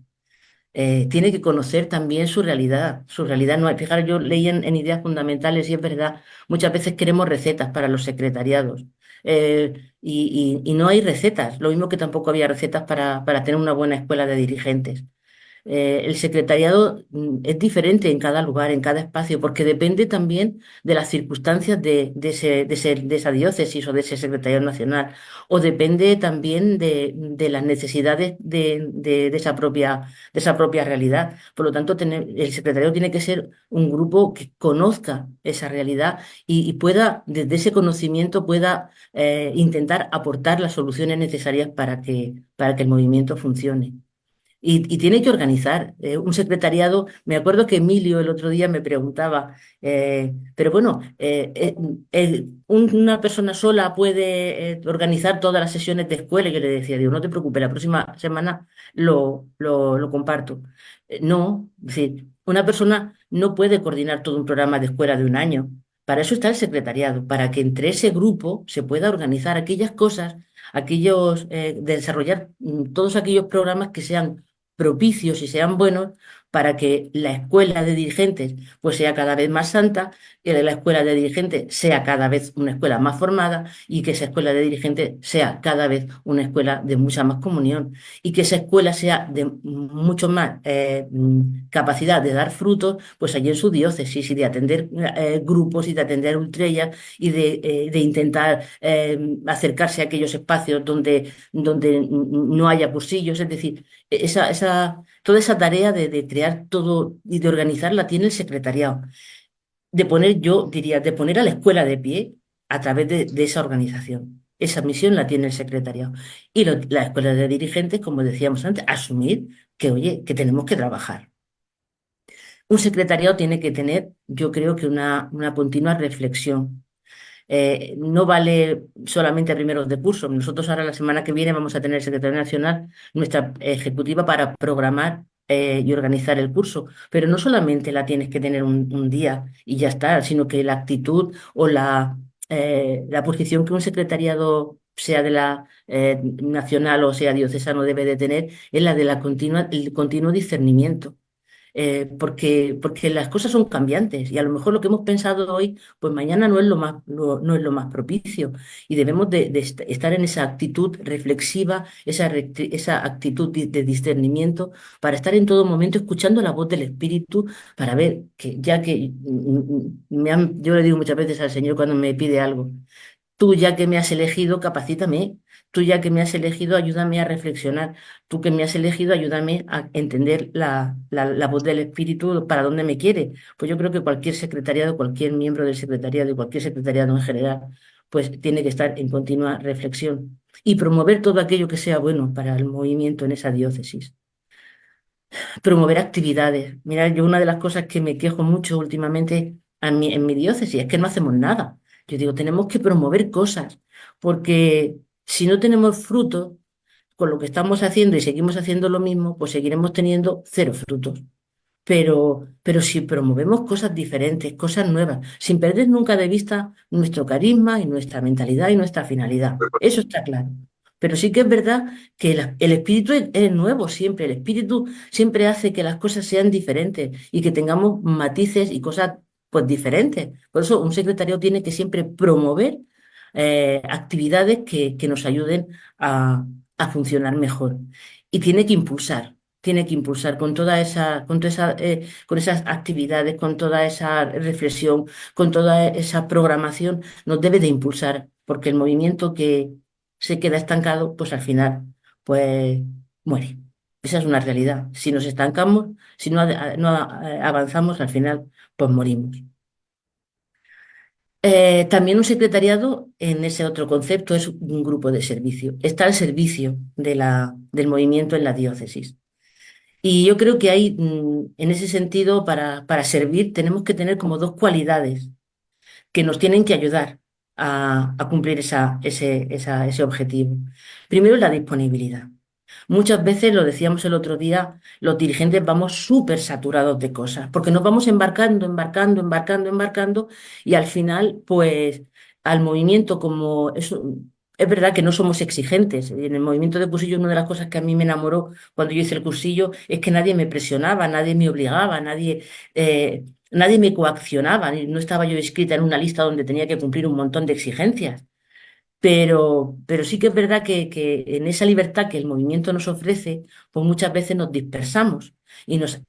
Speaker 5: tiene que conocer también su realidad. Su realidad no hay. Fijaros, yo leí en Ideas Fundamentales y es verdad, muchas veces queremos recetas para los secretariados. Y no hay recetas, lo mismo que tampoco había recetas para tener una buena escuela de dirigentes. El secretariado es diferente en cada lugar, en cada espacio, porque depende también de las circunstancias de esa diócesis o de ese secretariado nacional, o depende también de las necesidades de esa propia realidad. Por lo tanto, el secretariado tiene que ser un grupo que conozca esa realidad y pueda, desde ese conocimiento, pueda intentar aportar las soluciones necesarias para que el movimiento funcione. Y tiene que organizar un secretariado. Me acuerdo que Emilio el otro día me preguntaba, pero bueno, ¿una persona sola puede organizar todas las sesiones de escuela? Y yo le decía, digo, no te preocupes, la próxima semana lo comparto. No, es decir, una persona no puede coordinar todo un programa de escuela de un año. Para eso está el secretariado, para que entre ese grupo se pueda organizar aquellas cosas, desarrollar todos aquellos programas que sean propicios y sean buenos para que la escuela de dirigentes pues sea cada vez más santa, que la escuela de dirigentes sea cada vez una escuela más formada y que esa escuela de dirigentes sea cada vez una escuela de mucha más comunión y que esa escuela sea de mucho más capacidad de dar frutos pues allí en su diócesis y de atender grupos y de atender ultrellas y de intentar acercarse a aquellos espacios donde no haya cursillos, es decir, toda esa tarea de crear todo y de organizarla tiene el secretariado. Yo diría, de poner a la escuela de pie a través de esa organización. Esa misión la tiene el secretariado. Y la escuela de dirigentes, como decíamos antes, asumir que, oye, que tenemos que trabajar. Un secretariado tiene que tener, yo creo que una continua reflexión. No vale solamente a primeros de curso. Nosotros ahora la semana que viene vamos a tener el secretario nacional, nuestra ejecutiva para programar y organizar el curso, pero no solamente la tienes que tener un día y ya está, sino que la actitud o la posición que un secretariado sea de la nacional o sea diocesano, debe de tener, es la de el continuo discernimiento. Porque las cosas son cambiantes y a lo mejor lo que hemos pensado hoy, pues mañana no es no es lo más propicio y debemos de estar en esa actitud reflexiva, esa actitud de discernimiento para estar en todo momento escuchando la voz del Espíritu para ver que ya que yo le digo muchas veces al Señor cuando me pide algo. Tú ya que me has elegido, capacítame. Tú ya que me has elegido, ayúdame a reflexionar. Tú que me has elegido, ayúdame a entender la voz del Espíritu para dónde me quiere. Pues yo creo que cualquier secretariado, cualquier miembro del secretariado y cualquier secretariado en general, pues tiene que estar en continua reflexión y promover todo aquello que sea bueno para el movimiento en esa diócesis. Promover actividades. Mira, yo una de las cosas que me quejo mucho últimamente en mi diócesis es que no hacemos nada. Yo digo, tenemos que promover cosas, porque si no tenemos frutos con lo que estamos haciendo y seguimos haciendo lo mismo, pues seguiremos teniendo cero frutos. Pero si promovemos cosas diferentes, cosas nuevas, sin perder nunca de vista nuestro carisma y nuestra mentalidad y nuestra finalidad, eso está claro. Pero sí que es verdad que el espíritu es nuevo siempre, el espíritu siempre hace que las cosas sean diferentes y que tengamos matices y cosas pues diferentes. Por eso un secretario tiene que siempre promover actividades que nos ayuden a funcionar mejor y tiene que impulsar con esas actividades, con toda esa reflexión, con toda esa programación, nos debe de impulsar, porque el movimiento que se queda estancado, pues al final, pues muere. Esa es una realidad. Si nos estancamos, si no avanzamos, al final, pues morimos. También un secretariado, en ese otro concepto, es un grupo de servicio. Está al servicio del movimiento en la diócesis. Y yo creo que hay, en ese sentido, para servir, tenemos que tener como dos cualidades que nos tienen que ayudar a cumplir ese objetivo. Primero, la disponibilidad. Muchas veces, lo decíamos el otro día, los dirigentes vamos súper saturados de cosas, porque nos vamos embarcando, y al final, pues, al movimiento como eso, es verdad que no somos exigentes. En el movimiento de cursillo, una de las cosas que a mí me enamoró cuando yo hice el cursillo es que nadie me presionaba, nadie me obligaba, nadie me coaccionaba, no estaba yo inscrita en una lista donde tenía que cumplir un montón de exigencias. Pero sí que es verdad que en esa libertad que el movimiento nos ofrece, pues muchas veces nos dispersamos y nos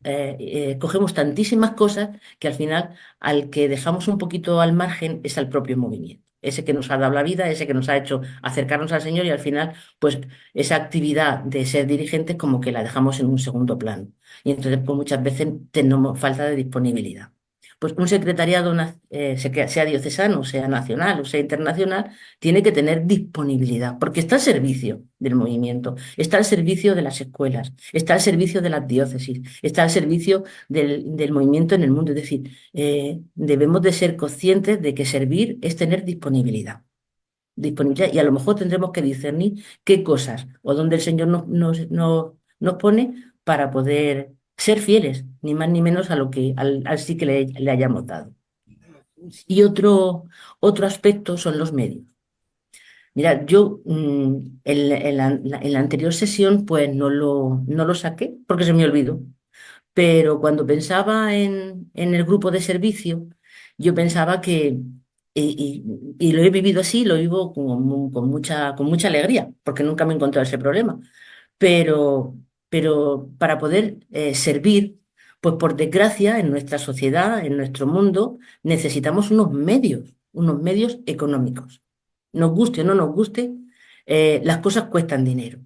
Speaker 5: cogemos tantísimas cosas que al final al que dejamos un poquito al margen es al propio movimiento. Ese que nos ha dado la vida, ese que nos ha hecho acercarnos al Señor y al final, pues esa actividad de ser dirigentes como que la dejamos en un segundo plano. Y entonces, pues muchas veces tenemos falta de disponibilidad. Pues un secretariado, sea diocesano, sea nacional o sea internacional, tiene que tener disponibilidad, porque está al servicio del movimiento, está al servicio de las escuelas, está al servicio de las diócesis, está al servicio del movimiento en el mundo. Es decir, debemos de ser conscientes de que servir es tener disponibilidad. Disponibilidad, y a lo mejor tendremos que discernir qué cosas o dónde el Señor nos pone para poder ser fieles, ni más ni menos a lo que al sí que le hayamos dado. Y otro aspecto son los medios. Mira, yo en la anterior sesión pues no lo saqué porque se me olvidó, pero cuando pensaba en el grupo de servicio, yo pensaba y lo he vivido así, lo vivo con mucha alegría, porque nunca me he encontrado ese problema, pero, pero para poder servir, pues por desgracia en nuestra sociedad, en nuestro mundo, necesitamos unos medios económicos. Nos guste o no nos guste, las cosas cuestan dinero.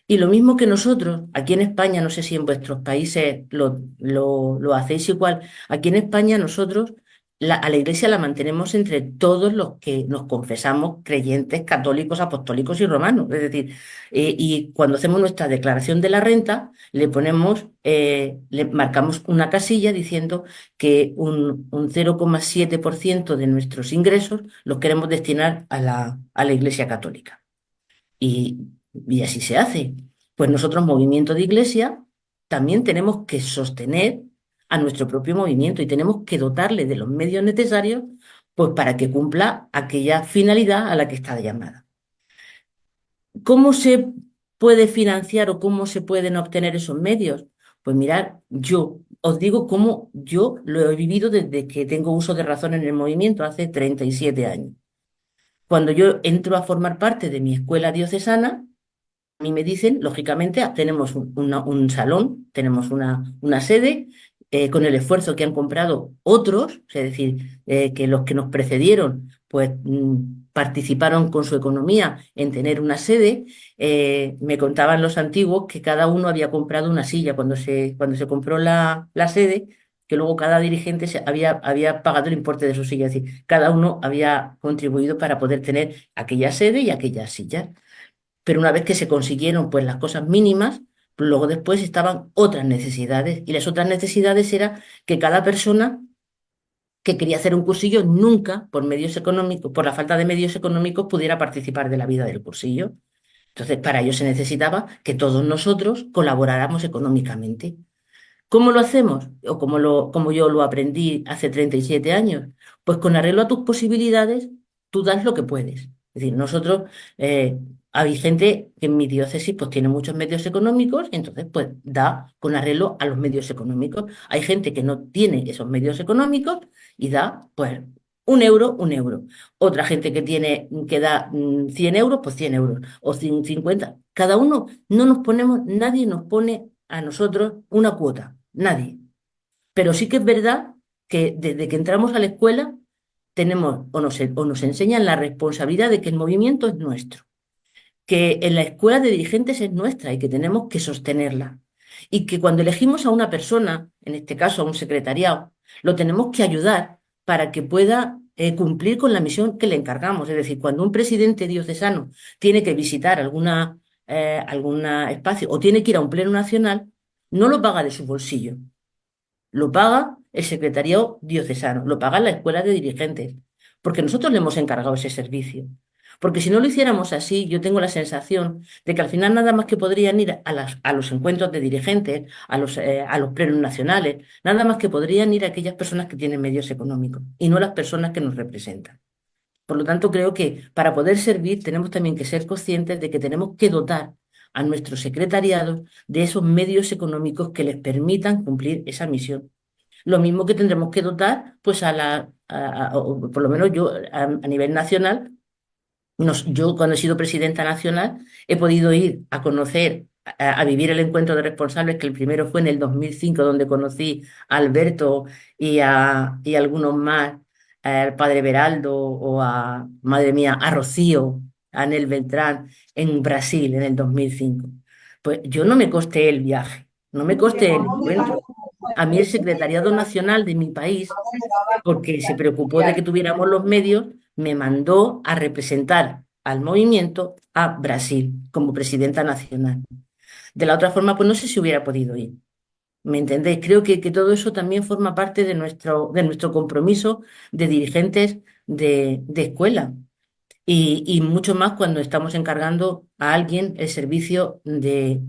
Speaker 5: Y lo mismo que nosotros, aquí en España, no sé si en vuestros países lo hacéis igual, aquí en España nosotros a la iglesia la mantenemos entre todos los que nos confesamos creyentes, católicos, apostólicos y romanos. Es decir, y cuando hacemos nuestra declaración de la renta, le marcamos una casilla diciendo que un 0,7% de nuestros ingresos los queremos destinar a la iglesia católica. Y así se hace. Pues nosotros, movimiento de iglesia, también tenemos que sostener a nuestro propio movimiento y tenemos que dotarle de los medios necesarios pues, para que cumpla aquella finalidad a la que está llamada. ¿Cómo se puede financiar o cómo se pueden obtener esos medios? Pues mirad, yo os digo cómo yo lo he vivido desde que tengo uso de razón en el movimiento, hace 37 años. Cuando yo entro a formar parte de mi escuela diocesana, a mí me dicen, lógicamente, tenemos un salón, tenemos una sede, con el esfuerzo que han comprado otros, es decir, que los que nos precedieron, pues participaron con su economía en tener una sede. Me contaban los antiguos que cada uno había comprado una silla cuando se compró la sede, que luego cada dirigente había pagado el importe de su silla, es decir, cada uno había contribuido para poder tener aquella sede y aquella silla. Pero una vez que se consiguieron pues las cosas mínimas, luego después estaban otras necesidades. Y las otras necesidades era que cada persona que quería hacer un cursillo nunca, por medios económicos, por la falta de medios económicos, pudiera participar de la vida del cursillo. Entonces, para ello se necesitaba que todos nosotros colaboráramos económicamente. ¿Cómo lo hacemos? O como yo lo aprendí hace 37 años. Pues con arreglo a tus posibilidades, tú das lo que puedes. Es decir, nosotros, hay gente que en mi diócesis pues tiene muchos medios económicos y entonces pues da con arreglo a los medios económicos. Hay gente que no tiene esos medios económicos y da pues 1 euro, 1 euro. Otra gente que da 100 euros, pues 100 euros o 50. Cada uno, no nos ponemos, nadie nos pone a nosotros una cuota. Nadie. Pero sí que es verdad que desde que entramos a la escuela tenemos o nos enseñan la responsabilidad de que el movimiento es nuestro, que en la escuela de dirigentes es nuestra y que tenemos que sostenerla. Y que cuando elegimos a una persona, en este caso a un secretariado, lo tenemos que ayudar para que pueda cumplir con la misión que le encargamos. Es decir, cuando un presidente diocesano tiene que visitar alguna espacio o tiene que ir a un pleno nacional, no lo paga de su bolsillo, lo paga el secretariado diocesano, lo paga la escuela de dirigentes, porque nosotros le hemos encargado ese servicio. Porque si no lo hiciéramos así, yo tengo la sensación de que al final nada más que podrían ir a los encuentros de dirigentes, a los plenos nacionales, nada más que podrían ir aquellas personas que tienen medios económicos y no las personas que nos representan. Por lo tanto, creo que para poder servir tenemos también que ser conscientes de que tenemos que dotar a nuestros secretariados de esos medios económicos que les permitan cumplir esa misión. Lo mismo que tendremos que dotar, pues o por lo menos yo a nivel nacional, yo cuando he sido presidenta nacional he podido ir a conocer, a vivir el encuentro de responsables, que el primero fue en el 2005, donde conocí a Alberto y algunos más, al padre Beraldo o madre mía, a Rocío, a Anel Beltrán, en Brasil en el 2005. Pues yo no me costé el viaje, no me costé el encuentro. A mí el Secretariado Nacional de mi país, porque se preocupó de que tuviéramos los medios, me mandó a representar al movimiento a Brasil como presidenta nacional. De la otra forma, pues no sé si hubiera podido ir. ¿Me entendéis? Creo que todo eso también forma parte de nuestro compromiso de dirigentes de escuela. Y mucho más cuando estamos encargando a alguien el servicio de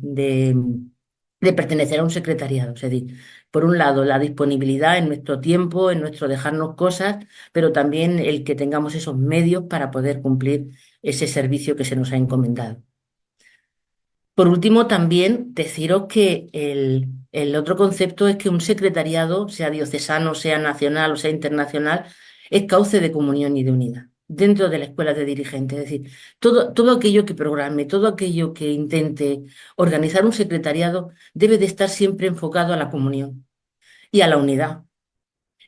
Speaker 5: pertenecer a un secretariado. Es decir, por un lado, la disponibilidad en nuestro tiempo, en nuestro dejarnos cosas, pero también el que tengamos esos medios para poder cumplir ese servicio que se nos ha encomendado. Por último, también deciros que el otro concepto es que un secretariado, sea diocesano, sea nacional o sea internacional, es cauce de comunión y de unidad dentro de la escuela de dirigentes. Es decir, todo aquello que programe, todo aquello que intente organizar un secretariado debe de estar siempre enfocado a la comunión y a la unidad.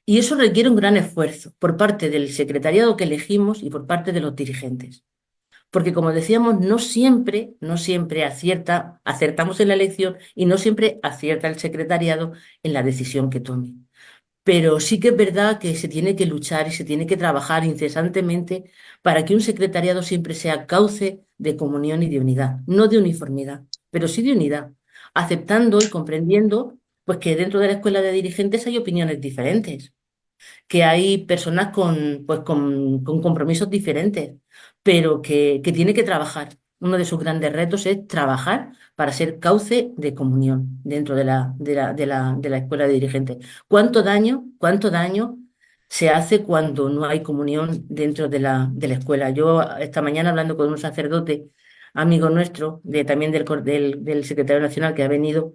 Speaker 5: Y eso requiere un gran esfuerzo por parte del secretariado que elegimos y por parte de los dirigentes. Porque como decíamos, no siempre acertamos en la elección y no siempre acierta el secretariado en la decisión que tome. Pero sí que es verdad que se tiene que luchar y se tiene que trabajar incesantemente para que un secretariado siempre sea cauce de comunión y de unidad, no de uniformidad, pero sí de unidad, aceptando y comprendiendo pues que dentro de la escuela de dirigentes hay opiniones diferentes, que hay personas con compromisos diferentes, pero que tiene que trabajar. Uno de sus grandes retos es trabajar para ser cauce de comunión dentro de la escuela de dirigentes. ¿Cuánto daño se hace cuando no hay comunión dentro de la escuela? Yo esta mañana hablando con un sacerdote amigo nuestro, también del secretario nacional que ha venido,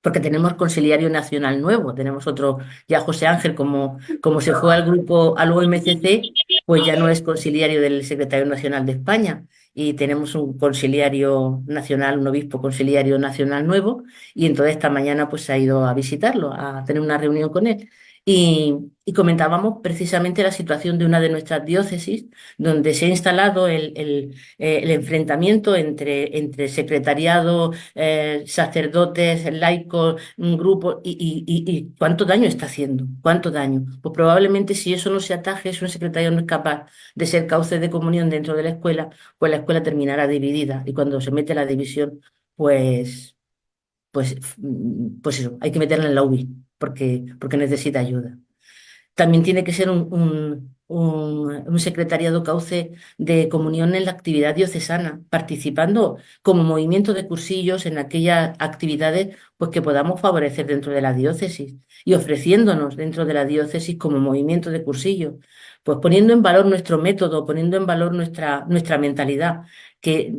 Speaker 5: porque tenemos consiliario nacional nuevo, tenemos otro, ya José Ángel, como se fue al grupo, al OMCC, pues ya no es consiliario del secretario nacional de España, y tenemos un consiliario nacional, un obispo consiliario nacional nuevo, y entonces esta mañana pues se ha ido a visitarlo, a tener una reunión con él. Y comentábamos precisamente la situación de una de nuestras diócesis, donde se ha instalado el enfrentamiento entre secretariado, sacerdotes, laicos, un grupo, y cuánto daño está haciendo, cuánto daño. Pues probablemente si eso no se ataje, si un secretario no es capaz de ser cauce de comunión dentro de la escuela, pues la escuela terminará dividida. Y cuando se mete la división, pues eso, hay que meterla en la UBI, porque necesita ayuda. También tiene que ser un secretariado cauce de comunión en la actividad diocesana, participando como movimiento de cursillos en aquellas actividades pues, que podamos favorecer dentro de la diócesis y ofreciéndonos dentro de la diócesis como movimiento de cursillos, pues poniendo en valor nuestro método, poniendo en valor nuestra mentalidad, que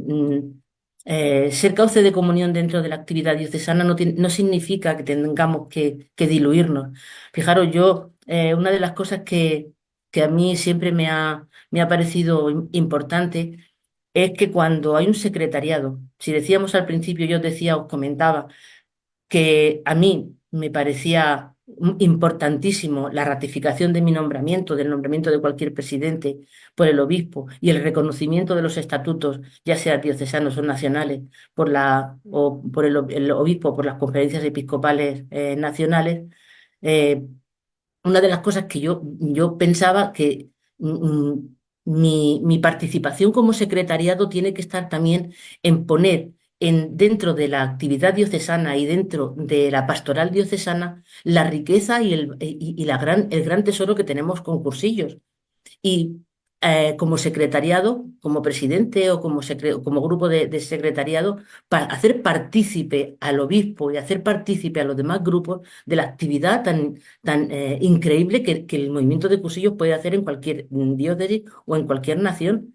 Speaker 5: ser cauce de comunión dentro de la actividad diocesana no significa que tengamos que diluirnos. Fijaros, una de las cosas que a mí siempre me ha parecido importante es que cuando hay un secretariado, si decíamos al principio, yo os decía, os comentaba, que a mí me parecía importantísimo la ratificación de mi nombramiento, del nombramiento de cualquier presidente por el obispo y el reconocimiento de los estatutos, ya sea diocesanos o nacionales, o por el obispo, por las conferencias episcopales nacionales. eh, una de las cosas que yo pensaba que mi participación como secretariado tiene que estar también en poner dentro de la actividad diocesana y dentro de la pastoral diocesana la riqueza el gran tesoro que tenemos con cursillos. Y como secretariado, como presidente o como grupo de secretariado, para hacer partícipe al obispo y hacer partícipe a los demás grupos de la actividad tan increíble que el movimiento de cursillos puede hacer en cualquier diócesis o en cualquier nación.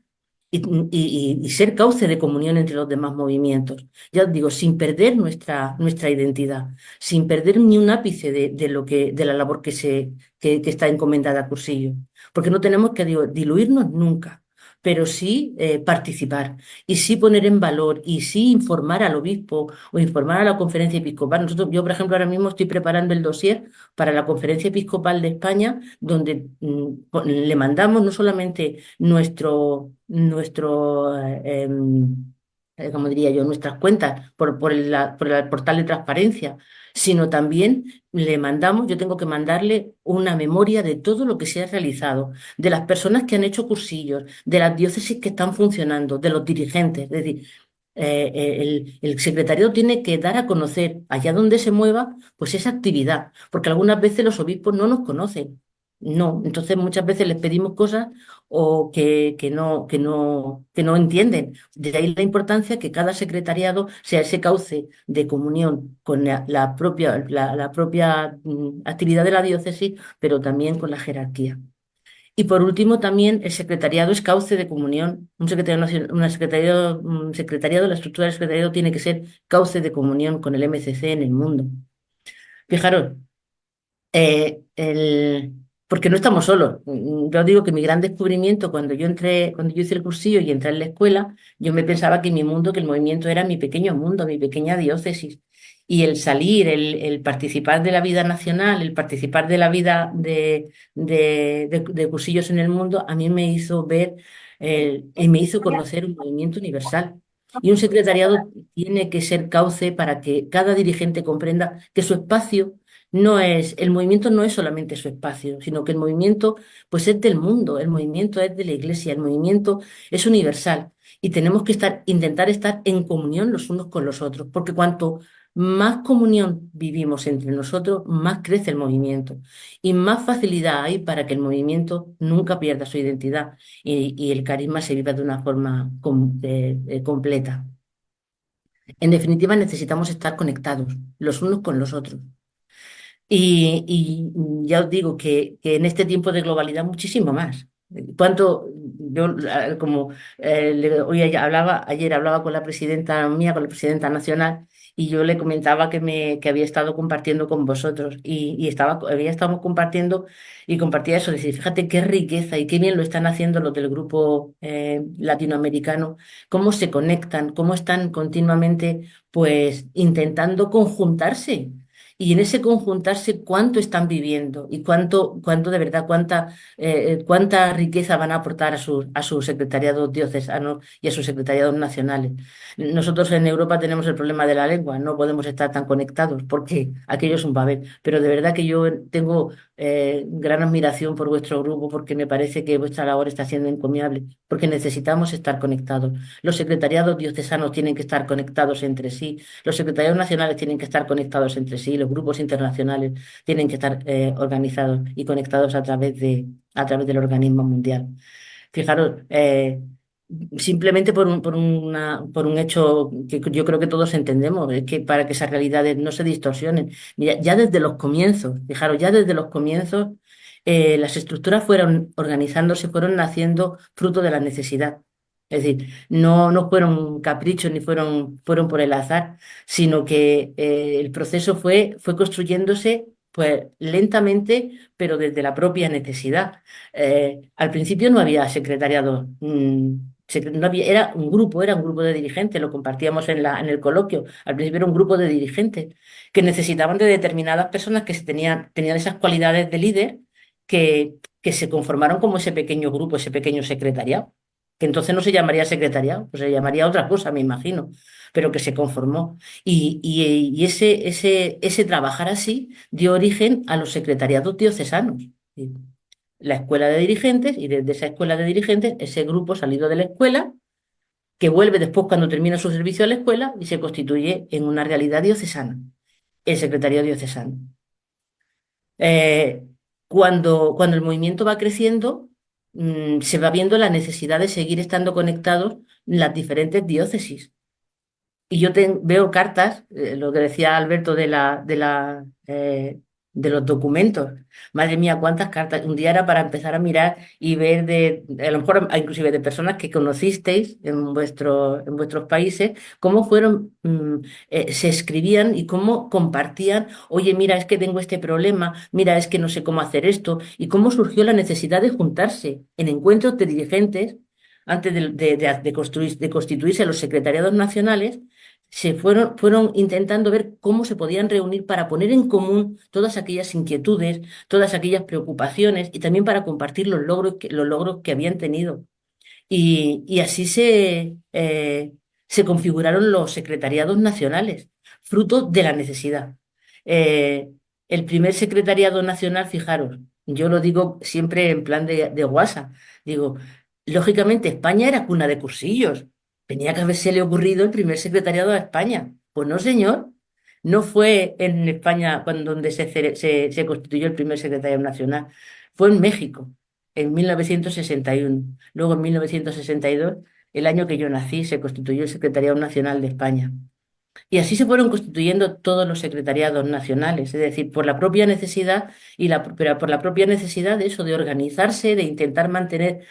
Speaker 5: Y ser cauce de comunión entre los demás movimientos. Ya os digo, sin perder nuestra identidad, sin perder ni un ápice de la labor que está encomendada a cursillo, porque no tenemos que diluirnos nunca, pero sí participar y sí poner en valor y sí informar al obispo o informar a la conferencia episcopal. Yo, por ejemplo, ahora mismo estoy preparando el dossier para la conferencia episcopal de España, donde le mandamos no solamente como diría yo, nuestras cuentas por el portal de transparencia, sino también yo tengo que mandarle una memoria de todo lo que se ha realizado, de las personas que han hecho cursillos, de las diócesis que están funcionando, de los dirigentes. Es decir, el secretariado tiene que dar a conocer allá donde se mueva, pues esa actividad, porque algunas veces los obispos no nos conocen. No, entonces muchas veces les pedimos cosas o que no entienden. De ahí la importancia que cada secretariado sea ese cauce de comunión con la propia actividad de la diócesis, pero también con la jerarquía. Y por último, también el secretariado es cauce de comunión. Un secretariado, la estructura del secretariado tiene que ser cauce de comunión con el MCC en el mundo. Fijaros, porque no estamos solos. Yo digo que mi gran descubrimiento cuando yo hice el cursillo y entré en la escuela, yo me pensaba que mi mundo, que el movimiento era mi pequeño mundo, mi pequeña diócesis. Y el salir, el participar de la vida nacional, el participar de la vida de cursillos en el mundo, a mí me hizo ver y me hizo conocer un movimiento universal. Y un secretariado tiene que ser cauce para que cada dirigente comprenda que su espacio el movimiento no es solamente su espacio, sino que el movimiento pues es del mundo, el movimiento es de la iglesia, el movimiento es universal y tenemos que intentar estar en comunión los unos con los otros, porque cuanto más comunión vivimos entre nosotros, más crece el movimiento y más facilidad hay para que el movimiento nunca pierda su identidad y el carisma se viva de una forma completa. En definitiva, necesitamos estar conectados los unos con los otros. Y ya os digo que en este tiempo de globalidad muchísimo más. Yo, como ayer hablaba con la presidenta mía, con la presidenta nacional, y yo le comentaba que había estado compartiendo con vosotros había estado compartiendo y compartía eso, decir, fíjate qué riqueza y qué bien lo están haciendo los del grupo latinoamericano, cómo se conectan, cómo están continuamente pues intentando conjuntarse. Y en ese conjuntarse, cuánto están viviendo y cuánto de verdad, cuánta riqueza van a aportar a sus secretariados diocesanos y a sus secretariados nacionales. Nosotros en Europa tenemos el problema de la lengua, no podemos estar tan conectados porque aquello es un papel. Pero de verdad que yo tengo gran admiración por vuestro grupo porque me parece que vuestra labor está siendo encomiable, porque necesitamos estar conectados. Los secretariados diocesanos tienen que estar conectados entre sí, los secretariados nacionales tienen que estar conectados entre sí, los grupos internacionales tienen que estar organizados y conectados a través del organismo mundial. Fijaros, simplemente por un hecho que yo creo que todos entendemos, es que para que esas realidades no se distorsionen. Mira, ya desde los comienzos, fijaros, ya desde los comienzos, las estructuras fueron organizándose, fueron naciendo fruto de la necesidad. Es decir, no fueron caprichos ni fueron por el azar, sino que el proceso fue construyéndose pues lentamente, pero desde la propia necesidad. Al principio no había secretariado, no había, era un grupo de dirigentes, lo compartíamos en el coloquio. Al principio era un grupo de dirigentes que necesitaban de determinadas personas que tenían esas cualidades de líder que se conformaron como ese pequeño grupo, ese pequeño secretariado, que entonces no se llamaría secretariado, pues se llamaría otra cosa, me imagino, pero que se conformó. Y ese trabajar así dio origen a los secretariados diocesanos. La escuela de dirigentes, y desde esa escuela de dirigentes, ese grupo salido de la escuela, que vuelve después cuando termina su servicio a la escuela y se constituye en una realidad diocesana, el secretariado diocesano. Eh, cuando el movimiento va creciendo, se va viendo la necesidad de seguir estando conectados las diferentes diócesis. Y yo veo cartas, lo que decía Alberto de los documentos. Madre mía, cuántas cartas. Un día era para empezar a mirar y ver a lo mejor inclusive de personas que conocisteis en vuestros países, cómo se escribían y cómo compartían, oye, mira, es que tengo este problema, mira, es que no sé cómo hacer esto, y cómo surgió la necesidad de juntarse en encuentros de dirigentes antes de constituirse los secretariados nacionales. Fueron intentando ver cómo se podían reunir para poner en común todas aquellas inquietudes, todas aquellas preocupaciones y también para compartir los logros que habían tenido. Y así se configuraron los secretariados nacionales, fruto de la necesidad. Eh, el primer secretariado nacional, fijaros, yo lo digo siempre en plan de guasa, digo, lógicamente España era cuna de cursillos, tenía que haberse ocurrido el primer secretariado de España. Pues no, señor, no fue en España donde se constituyó el primer secretariado nacional, fue en México en 1961. Luego, en 1962, el año que yo nací, se constituyó el Secretariado Nacional de España. Y así se fueron constituyendo todos los secretariados nacionales, es decir, por la propia necesidad pero por la propia necesidad de eso, de organizarse, de intentar mantenerse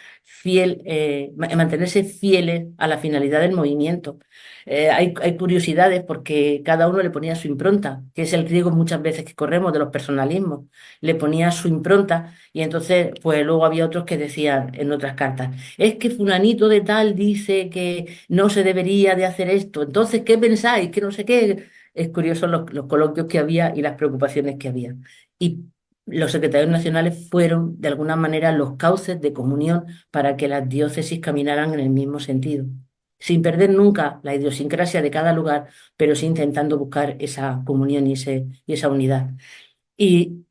Speaker 5: fieles a la finalidad del movimiento. Hay curiosidades porque cada uno le ponía su impronta, que es el riesgo muchas veces que corremos de los personalismos. Le ponía su impronta y entonces, pues luego había otros que decían en otras cartas, es que fulanito de tal dice que no se debería de hacer esto, entonces, ¿qué pensáis? Que no sé qué. Es curioso los coloquios que había y las preocupaciones que había. Y los secretarios nacionales fueron, de alguna manera, los cauces de comunión para que las diócesis caminaran en el mismo sentido, sin perder nunca la idiosincrasia de cada lugar, pero sí intentando buscar esa comunión y esa unidad. Y,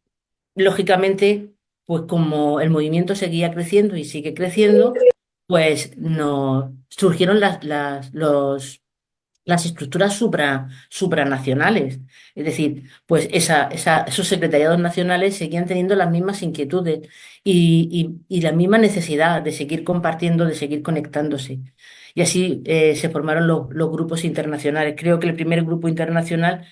Speaker 5: lógicamente, pues como el movimiento seguía creciendo y sigue creciendo, pues no, surgieron las estructuras supranacionales. Es decir, pues esos secretariados nacionales seguían teniendo las mismas inquietudes y la misma necesidad de seguir compartiendo, de seguir conectándose. Y así se formaron los grupos internacionales. Creo que el primer grupo internacional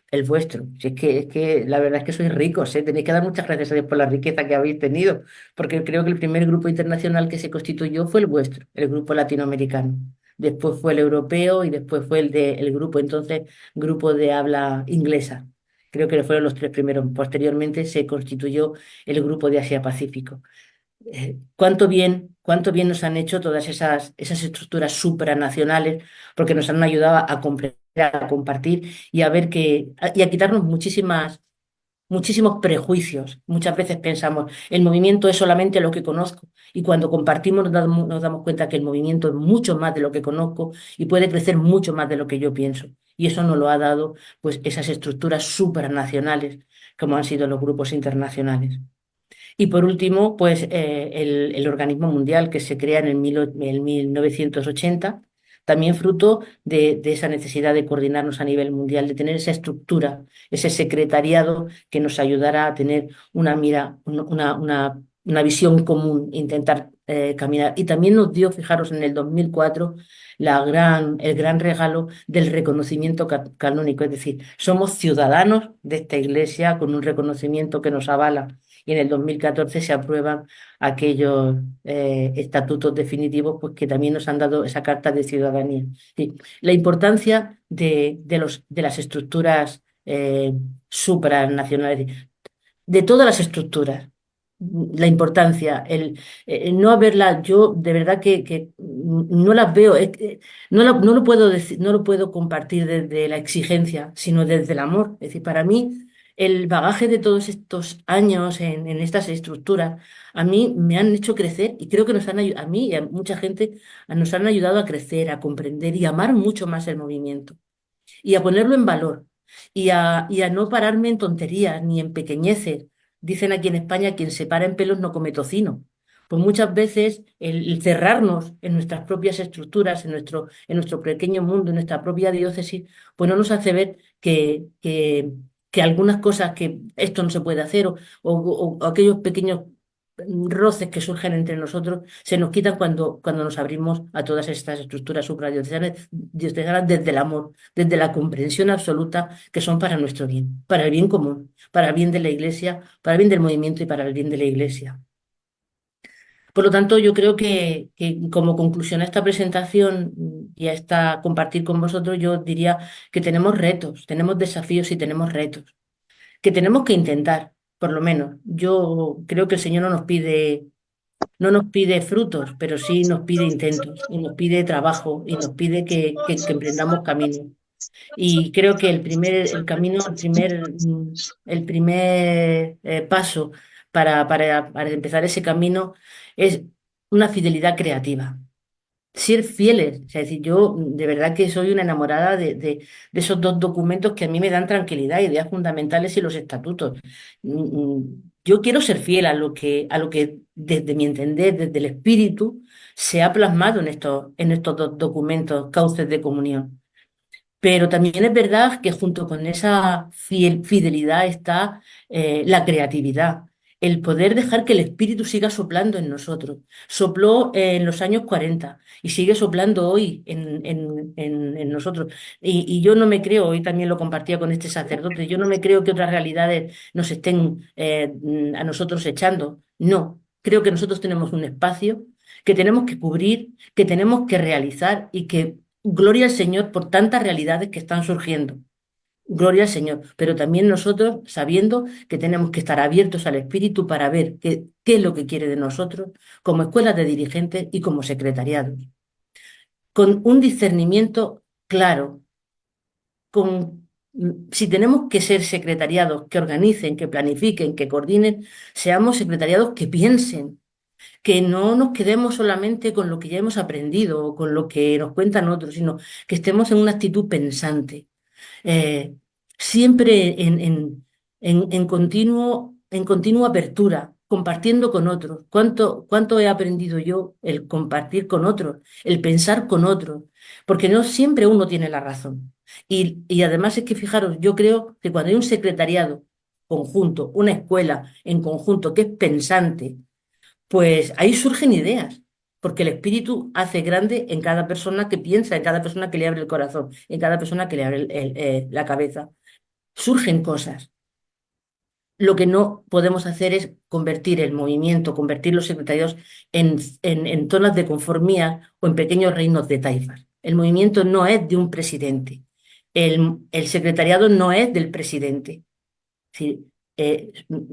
Speaker 5: el vuestro. Si es que la verdad es que sois ricos, ¿eh? Tenéis que dar muchas gracias a Dios por la riqueza que habéis tenido, porque creo que el primer grupo internacional que se constituyó fue el vuestro, el grupo latinoamericano. Después fue el europeo y después fue el grupo, entonces, grupo de habla inglesa. Creo que fueron los tres primeros. Posteriormente se constituyó el grupo de Asia-Pacífico. Cuánto bien nos han hecho todas esas estructuras supranacionales, porque nos han ayudado a comprender, a compartir y a ver y a quitarnos muchísimos prejuicios. Muchas veces pensamos, el movimiento es solamente lo que conozco, y cuando compartimos nos damos cuenta que el movimiento es mucho más de lo que conozco y puede crecer mucho más de lo que yo pienso. Y eso nos lo ha dado pues esas estructuras supranacionales, como han sido los grupos internacionales. Y por último, pues el organismo mundial que se crea en 1980, también fruto de esa necesidad de coordinarnos a nivel mundial, de tener esa estructura, ese secretariado que nos ayudara a tener una mira, una visión común, intentar caminar. Y también nos dio, fijaros, en el 2004, el gran regalo del reconocimiento canónico, es decir, somos ciudadanos de esta iglesia con un reconocimiento que nos avala, y en el 2014 se aprueban aquellos estatutos definitivos, pues, que también nos han dado esa carta de ciudadanía. Sí, la importancia de las estructuras supranacionales, de todas las estructuras, la importancia, el no haberla, yo de verdad que no las veo, no lo puedo decir, no lo puedo compartir desde la exigencia, sino desde el amor. Es decir, para mí, el bagaje de todos estos años en estas estructuras, a mí me han hecho crecer, y creo que a mí y a mucha gente nos han ayudado a crecer, a comprender y a amar mucho más el movimiento y a ponerlo en valor y a no pararme en tonterías ni en pequeñeces. Dicen aquí en España, quien se para en pelos no come tocino. Pues muchas veces el cerrarnos en nuestras propias estructuras, en nuestro pequeño mundo, en nuestra propia diócesis, pues no nos hace ver que algunas cosas, que esto no se puede hacer, o aquellos pequeños roces que surgen entre nosotros se nos quitan cuando nos abrimos a todas estas estructuras supradiocesanas desde el amor, desde la comprensión absoluta, que son para nuestro bien, para el bien común, para el bien de la Iglesia, para el bien del movimiento y para el bien de la Iglesia. Por lo tanto, yo creo que como conclusión a esta presentación y a esta compartir con vosotros, yo diría que tenemos retos, tenemos desafíos y tenemos retos que tenemos que intentar, por lo menos. Yo creo que el Señor no nos pide frutos, pero sí nos pide intentos, y nos pide trabajo, y nos pide que emprendamos camino. Y creo que el camino, el primer paso para empezar ese camino es una fidelidad creativa. Ser fieles, o sea, es decir, yo de verdad que soy una enamorada de esos dos documentos que a mí me dan tranquilidad, ideas fundamentales y los estatutos. Yo quiero ser fiel a lo que desde mi entender, desde el espíritu, se ha plasmado en estos dos documentos, cauces de comunión. Pero también es verdad que junto con esa fidelidad está la creatividad, el poder dejar que el espíritu siga soplando en nosotros. Sopló en los años 40 y sigue soplando hoy en nosotros. Y yo no me creo, hoy también lo compartía con este sacerdote, yo no me creo que otras realidades nos estén a nosotros echando. No, creo que nosotros tenemos un espacio que tenemos que cubrir, que tenemos que realizar, y que gloria al Señor por tantas realidades que están surgiendo. Gloria al Señor. Pero también nosotros sabiendo que tenemos que estar abiertos al Espíritu para ver qué es lo que quiere de nosotros como escuelas de dirigentes y como secretariados. Con un discernimiento claro, si tenemos que ser secretariados que organicen, que planifiquen, que coordinen, seamos secretariados que piensen, que no nos quedemos solamente con lo que ya hemos aprendido o con lo que nos cuentan otros, sino que estemos en una actitud pensante, eh, siempre en continua apertura, compartiendo con otros. ¿Cuánto he aprendido yo el compartir con otros, el pensar con otros? Porque no siempre uno tiene la razón. Y además es que, fijaros, yo creo que cuando hay un secretariado conjunto, una escuela en conjunto que es pensante, pues ahí surgen ideas, porque el espíritu hace grande en cada persona que piensa, en cada persona que le abre el corazón, en cada persona que le abre la cabeza. surgen cosas. Lo que no podemos hacer es convertir el movimiento, convertir los secretariados en zonas de conformía o en pequeños reinos de taifas. El movimiento no es de un presidente. El secretariado no es del presidente. Sí,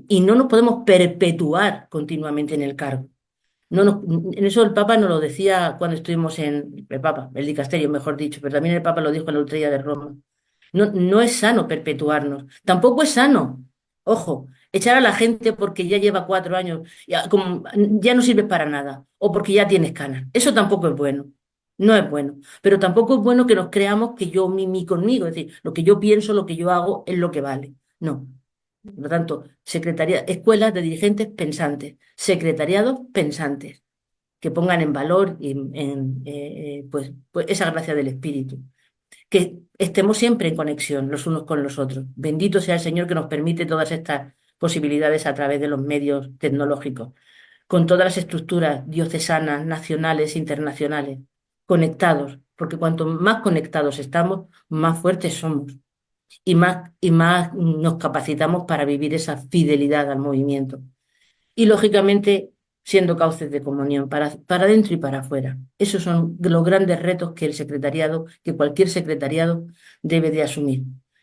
Speaker 5: y no nos podemos perpetuar continuamente en el cargo. En eso el Papa nos lo decía cuando estuvimos el dicasterio, mejor dicho, pero también el Papa lo dijo en la Ultreya de Roma. No, no es sano perpetuarnos. Tampoco es sano, ojo, echar a la gente porque ya lleva 4 años, ya no sirves para nada, o porque ya tienes canas. Eso tampoco es bueno. No es bueno. Pero tampoco es bueno que nos creamos que yo, mi conmigo, es decir, lo que yo pienso, lo que yo hago es lo que vale. No. Por lo tanto, escuelas de dirigentes pensantes, secretariados pensantes, que pongan en valor pues esa gracia del espíritu. Que estemos siempre en conexión los unos con los otros. Bendito sea el Señor que nos permite todas estas posibilidades a través de los medios tecnológicos, con todas las estructuras diocesanas, nacionales, internacionales, conectados, porque cuanto más conectados estamos, más fuertes somos y más nos capacitamos para vivir esa fidelidad al movimiento. Y lógicamente siendo cauces de comunión para dentro y para afuera. Esos son los grandes retos que cualquier secretariado debe de asumir,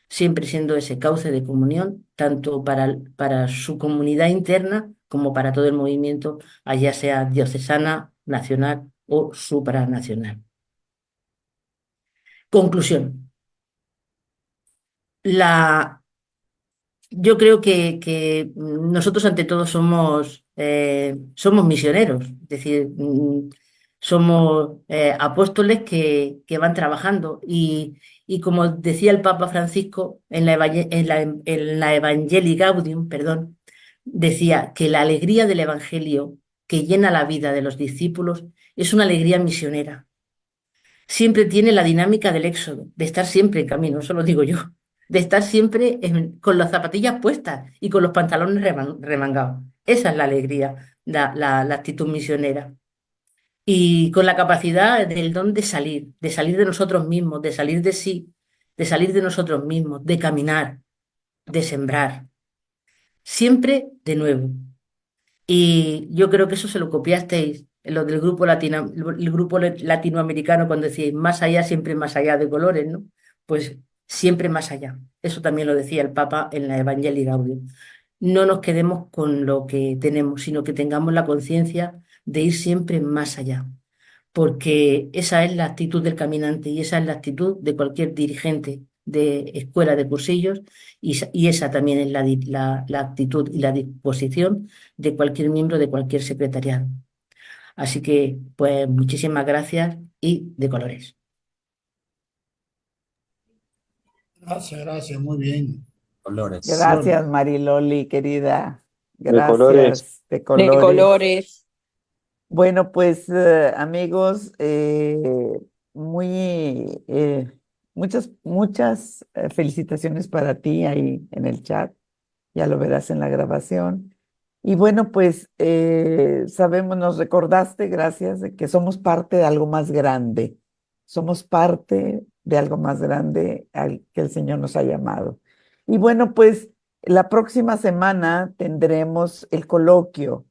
Speaker 5: siempre siendo ese cauce de comunión, tanto para su comunidad interna como para todo el movimiento, allá sea diocesana, nacional o supranacional. Conclusión. Yo creo que nosotros ante todo somos misioneros, es decir, somos apóstoles que van trabajando y como decía el Papa Francisco en la Evangelii Gaudium, perdón, decía que la alegría del Evangelio que llena la vida de los discípulos es una alegría misionera. Siempre tiene la dinámica del éxodo, de estar siempre en camino, eso lo digo yo, de estar siempre con las zapatillas puestas y con los pantalones remangados. Esa es la alegría, la actitud misionera. Y con la capacidad del don de salir de nosotros mismos, de salir de sí, de salir de nosotros mismos, de caminar, de sembrar, siempre de nuevo. Y yo creo que eso se lo copiasteis en lo del el grupo latinoamericano cuando decíais más allá, siempre más allá de colores, ¿no? Pues siempre más allá. Eso también lo decía el Papa en la Evangelii Gaudium. No nos quedemos con lo que tenemos, sino que tengamos la conciencia de ir siempre más allá, porque esa es la actitud del caminante y esa es la actitud de cualquier dirigente de escuela de cursillos y esa también es la actitud y la disposición de cualquier miembro de cualquier secretariado. Así que, pues, muchísimas gracias y de colores.
Speaker 9: Gracias, muy bien.
Speaker 6: Colores.
Speaker 1: Gracias, Mariloli, querida.
Speaker 10: De colores.
Speaker 1: Gracias, de
Speaker 11: De
Speaker 1: colores.
Speaker 11: colores.
Speaker 1: Bueno, pues amigos, muchas felicitaciones para ti ahí en el chat, ya lo verás en la grabación. Y bueno, pues sabemos, nos recordaste, gracias, de que somos parte de algo más grande, somos parte de algo más grande al que el Señor nos ha llamado. Y bueno, pues la próxima semana tendremos el coloquio.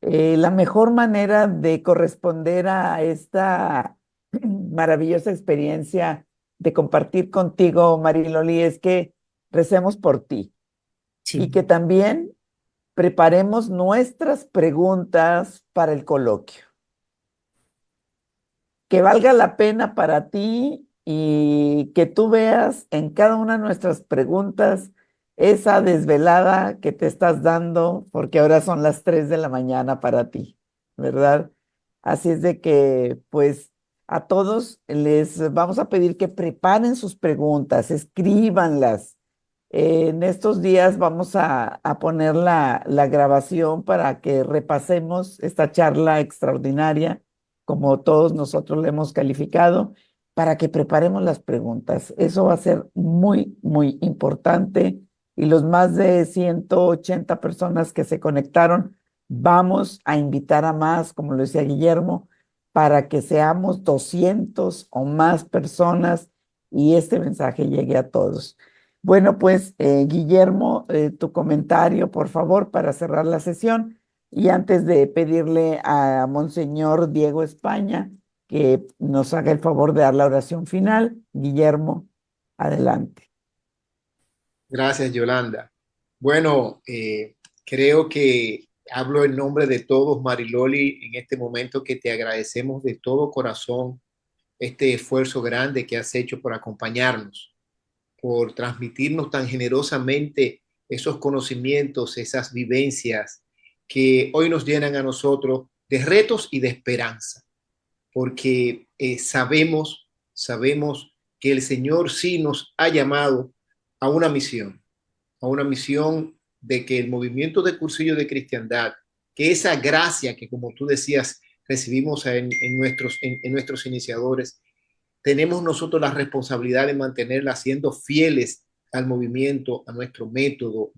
Speaker 1: La mejor manera de corresponder a esta maravillosa experiencia de compartir contigo, Mariloli, es que recemos por ti y
Speaker 5: Sí,
Speaker 1: que también preparemos nuestras preguntas para el coloquio. Que valga la pena para ti y que tú veas en cada una de nuestras preguntas esa desvelada que te estás dando, porque ahora son las 3 de la mañana para ti, ¿verdad? Así es de que, pues, a todos les vamos a pedir que preparen sus preguntas, escríbanlas. En estos días vamos a poner la grabación para que repasemos esta charla extraordinaria, como todos nosotros le hemos calificado, para que preparemos las preguntas. Eso va a ser muy, muy importante. Y los más de 180 personas que se conectaron, vamos a invitar a más, como lo decía Guillermo, para que seamos 200 o más personas y este mensaje llegue a todos. Bueno, pues Guillermo, tu comentario, por favor, para cerrar la sesión. Y antes de pedirle a Monseñor Diego España que nos haga el favor de dar la oración final, Guillermo, adelante.
Speaker 4: Gracias, Yolanda. Bueno, creo que hablo en nombre de todos, Mariloli, en este momento que te agradecemos de todo corazón este esfuerzo grande que has hecho por acompañarnos, por transmitirnos tan generosamente esos conocimientos, esas vivencias que hoy nos llenan a nosotros de retos y de esperanza, porque sabemos que el Señor sí nos ha llamado a a una misión de que el movimiento de cursillo de cristiandad, que esa gracia que, como tú decías, recibimos en nuestros iniciadores, tenemos nosotros la responsabilidad de mantenerla siendo fieles al movimiento, a nuestro método,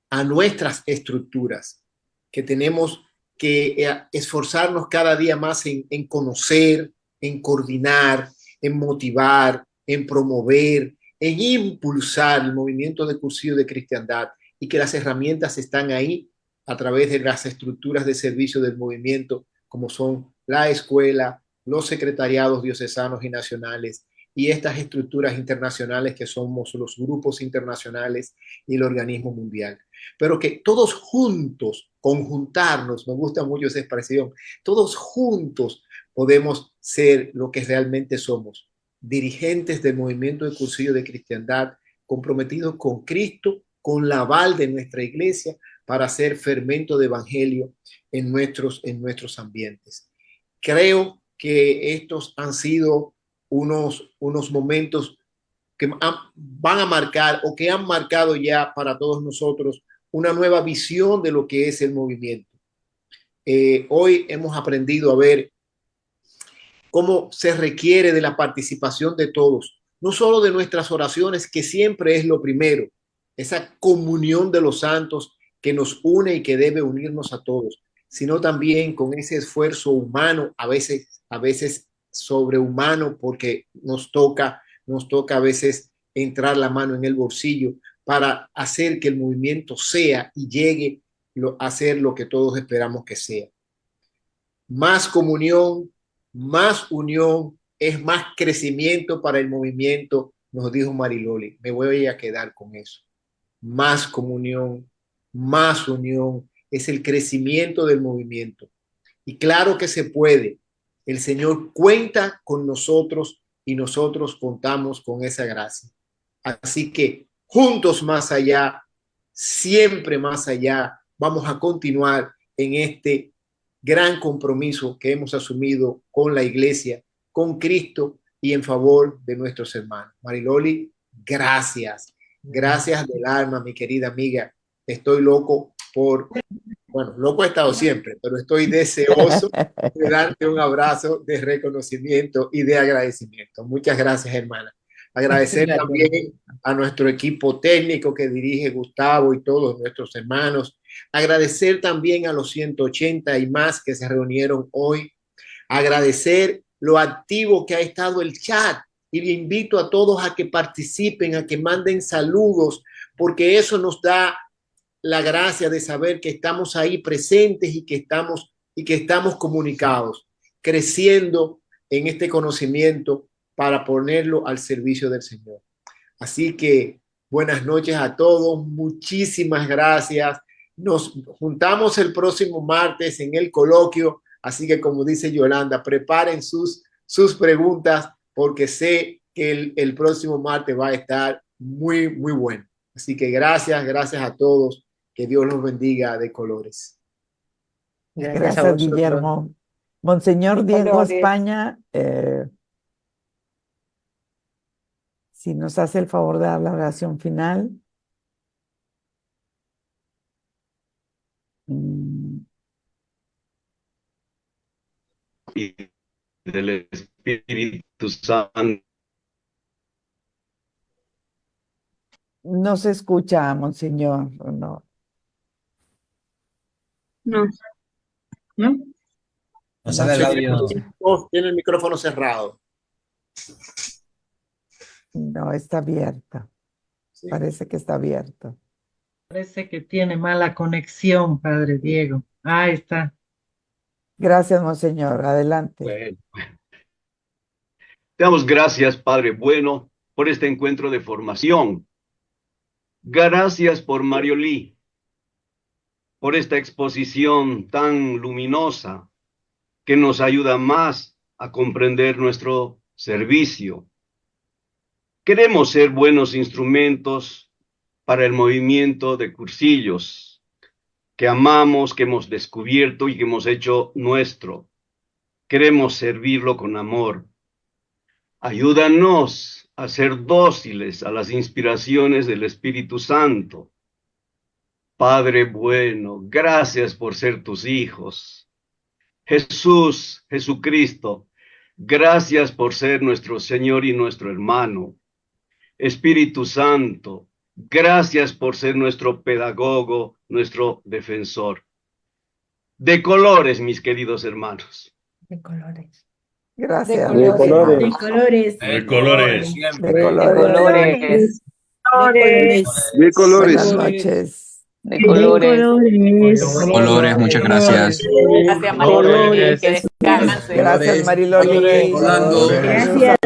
Speaker 4: a nuestras estructuras, que tenemos que esforzarnos cada día más en conocer, en coordinar, en motivar, en promover, en impulsar el movimiento de cursillo de cristiandad, y que las herramientas están ahí a través de las estructuras de servicio del movimiento, como son la escuela, los secretariados diocesanos y nacionales, y estas estructuras internacionales que somos los grupos internacionales y el organismo mundial. Pero que todos juntos, conjuntarnos, me gusta mucho esa expresión, todos juntos podemos ser lo que realmente somos, dirigentes del movimiento de cursillo de cristiandad, comprometidos con Cristo, con la aval de nuestra iglesia, para hacer fermento de evangelio en nuestros ambientes. Creo que estos han sido unos momentos que van a marcar o que han marcado ya para todos nosotros una nueva visión de lo que es el movimiento. Hoy hemos aprendido a ver cómo se requiere de la participación de todos, no solo de nuestras oraciones, que siempre es lo primero, esa comunión de los santos que nos une y que debe unirnos a todos, sino también con ese esfuerzo humano, a veces sobrehumano, porque nos toca a veces entrar la mano en el bolsillo para hacer que el movimiento sea y llegue a ser lo que todos esperamos que sea. Más comunión, más unión, es más crecimiento para el movimiento, nos dijo Mariloli. Me voy a quedar con eso. Más comunión, más unión, es el crecimiento del movimiento. Y claro que se puede. El Señor cuenta con nosotros y nosotros contamos con esa gracia. Así que juntos más allá, siempre más allá, vamos a continuar en este gran compromiso que hemos asumido con la iglesia, con Cristo y en favor de nuestros hermanos. Mariloli, gracias. Gracias del alma, mi querida amiga. Estoy loco bueno, loco he estado siempre, pero estoy deseoso de darte un abrazo de reconocimiento y de agradecimiento. Muchas gracias, hermana. Agradecer también a nuestro equipo técnico que dirige Gustavo y todos nuestros hermanos. Agradecer también a los 180 y más que se reunieron hoy. Agradecer lo activo que ha estado el chat, y le invito a todos a que participen, a que manden saludos, porque eso nos da la gracia de saber que estamos ahí presentes y que estamos comunicados, creciendo en este conocimiento para ponerlo al servicio del Señor. Así que buenas noches a todos, muchísimas gracias. Nos juntamos el próximo martes en el coloquio, así que como dice Yolanda, preparen sus preguntas, porque sé que el próximo martes va a estar muy, muy bueno. Así que gracias a todos. Que Dios los bendiga de colores.
Speaker 1: Gracias, Guillermo. Monseñor Diego España, si nos hace el favor de dar la oración final.
Speaker 10: Y del Espíritu Santo.
Speaker 1: No se escucha, Monseñor, no.
Speaker 11: No. ¿No?
Speaker 6: No sale el audio.
Speaker 4: Tiene el micrófono cerrado.
Speaker 1: No, está abierta. Parece que está abierto.
Speaker 11: Parece que tiene mala conexión, Padre Diego. Ahí está.
Speaker 1: Gracias, monseñor. Adelante.
Speaker 10: Bueno, te damos gracias, Padre bueno, por este encuentro de formación. Gracias por Mariolí, por esta exposición tan luminosa que nos ayuda más a comprender nuestro servicio. Queremos ser buenos instrumentos para el movimiento de cursillos que amamos, que hemos descubierto y que hemos hecho nuestro. Queremos servirlo con amor. Ayúdanos a ser dóciles a las inspiraciones del Espíritu Santo. Padre bueno, gracias por ser tus hijos. Jesús, Jesucristo, gracias por ser nuestro Señor y nuestro hermano. Espíritu Santo, gracias por ser nuestro pedagogo, nuestro defensor. De colores, mis queridos hermanos.
Speaker 5: De colores.
Speaker 1: Gracias.
Speaker 3: De colores.
Speaker 12: De colores.
Speaker 6: De colores.
Speaker 1: De colores.
Speaker 8: De colores.
Speaker 1: Buenas noches.
Speaker 12: De colores.
Speaker 13: Colores, muchas gracias.
Speaker 12: Gracias, Mariloli. Que descanse.
Speaker 1: Gracias, Mariloli.
Speaker 2: Rolando.
Speaker 12: Gracias.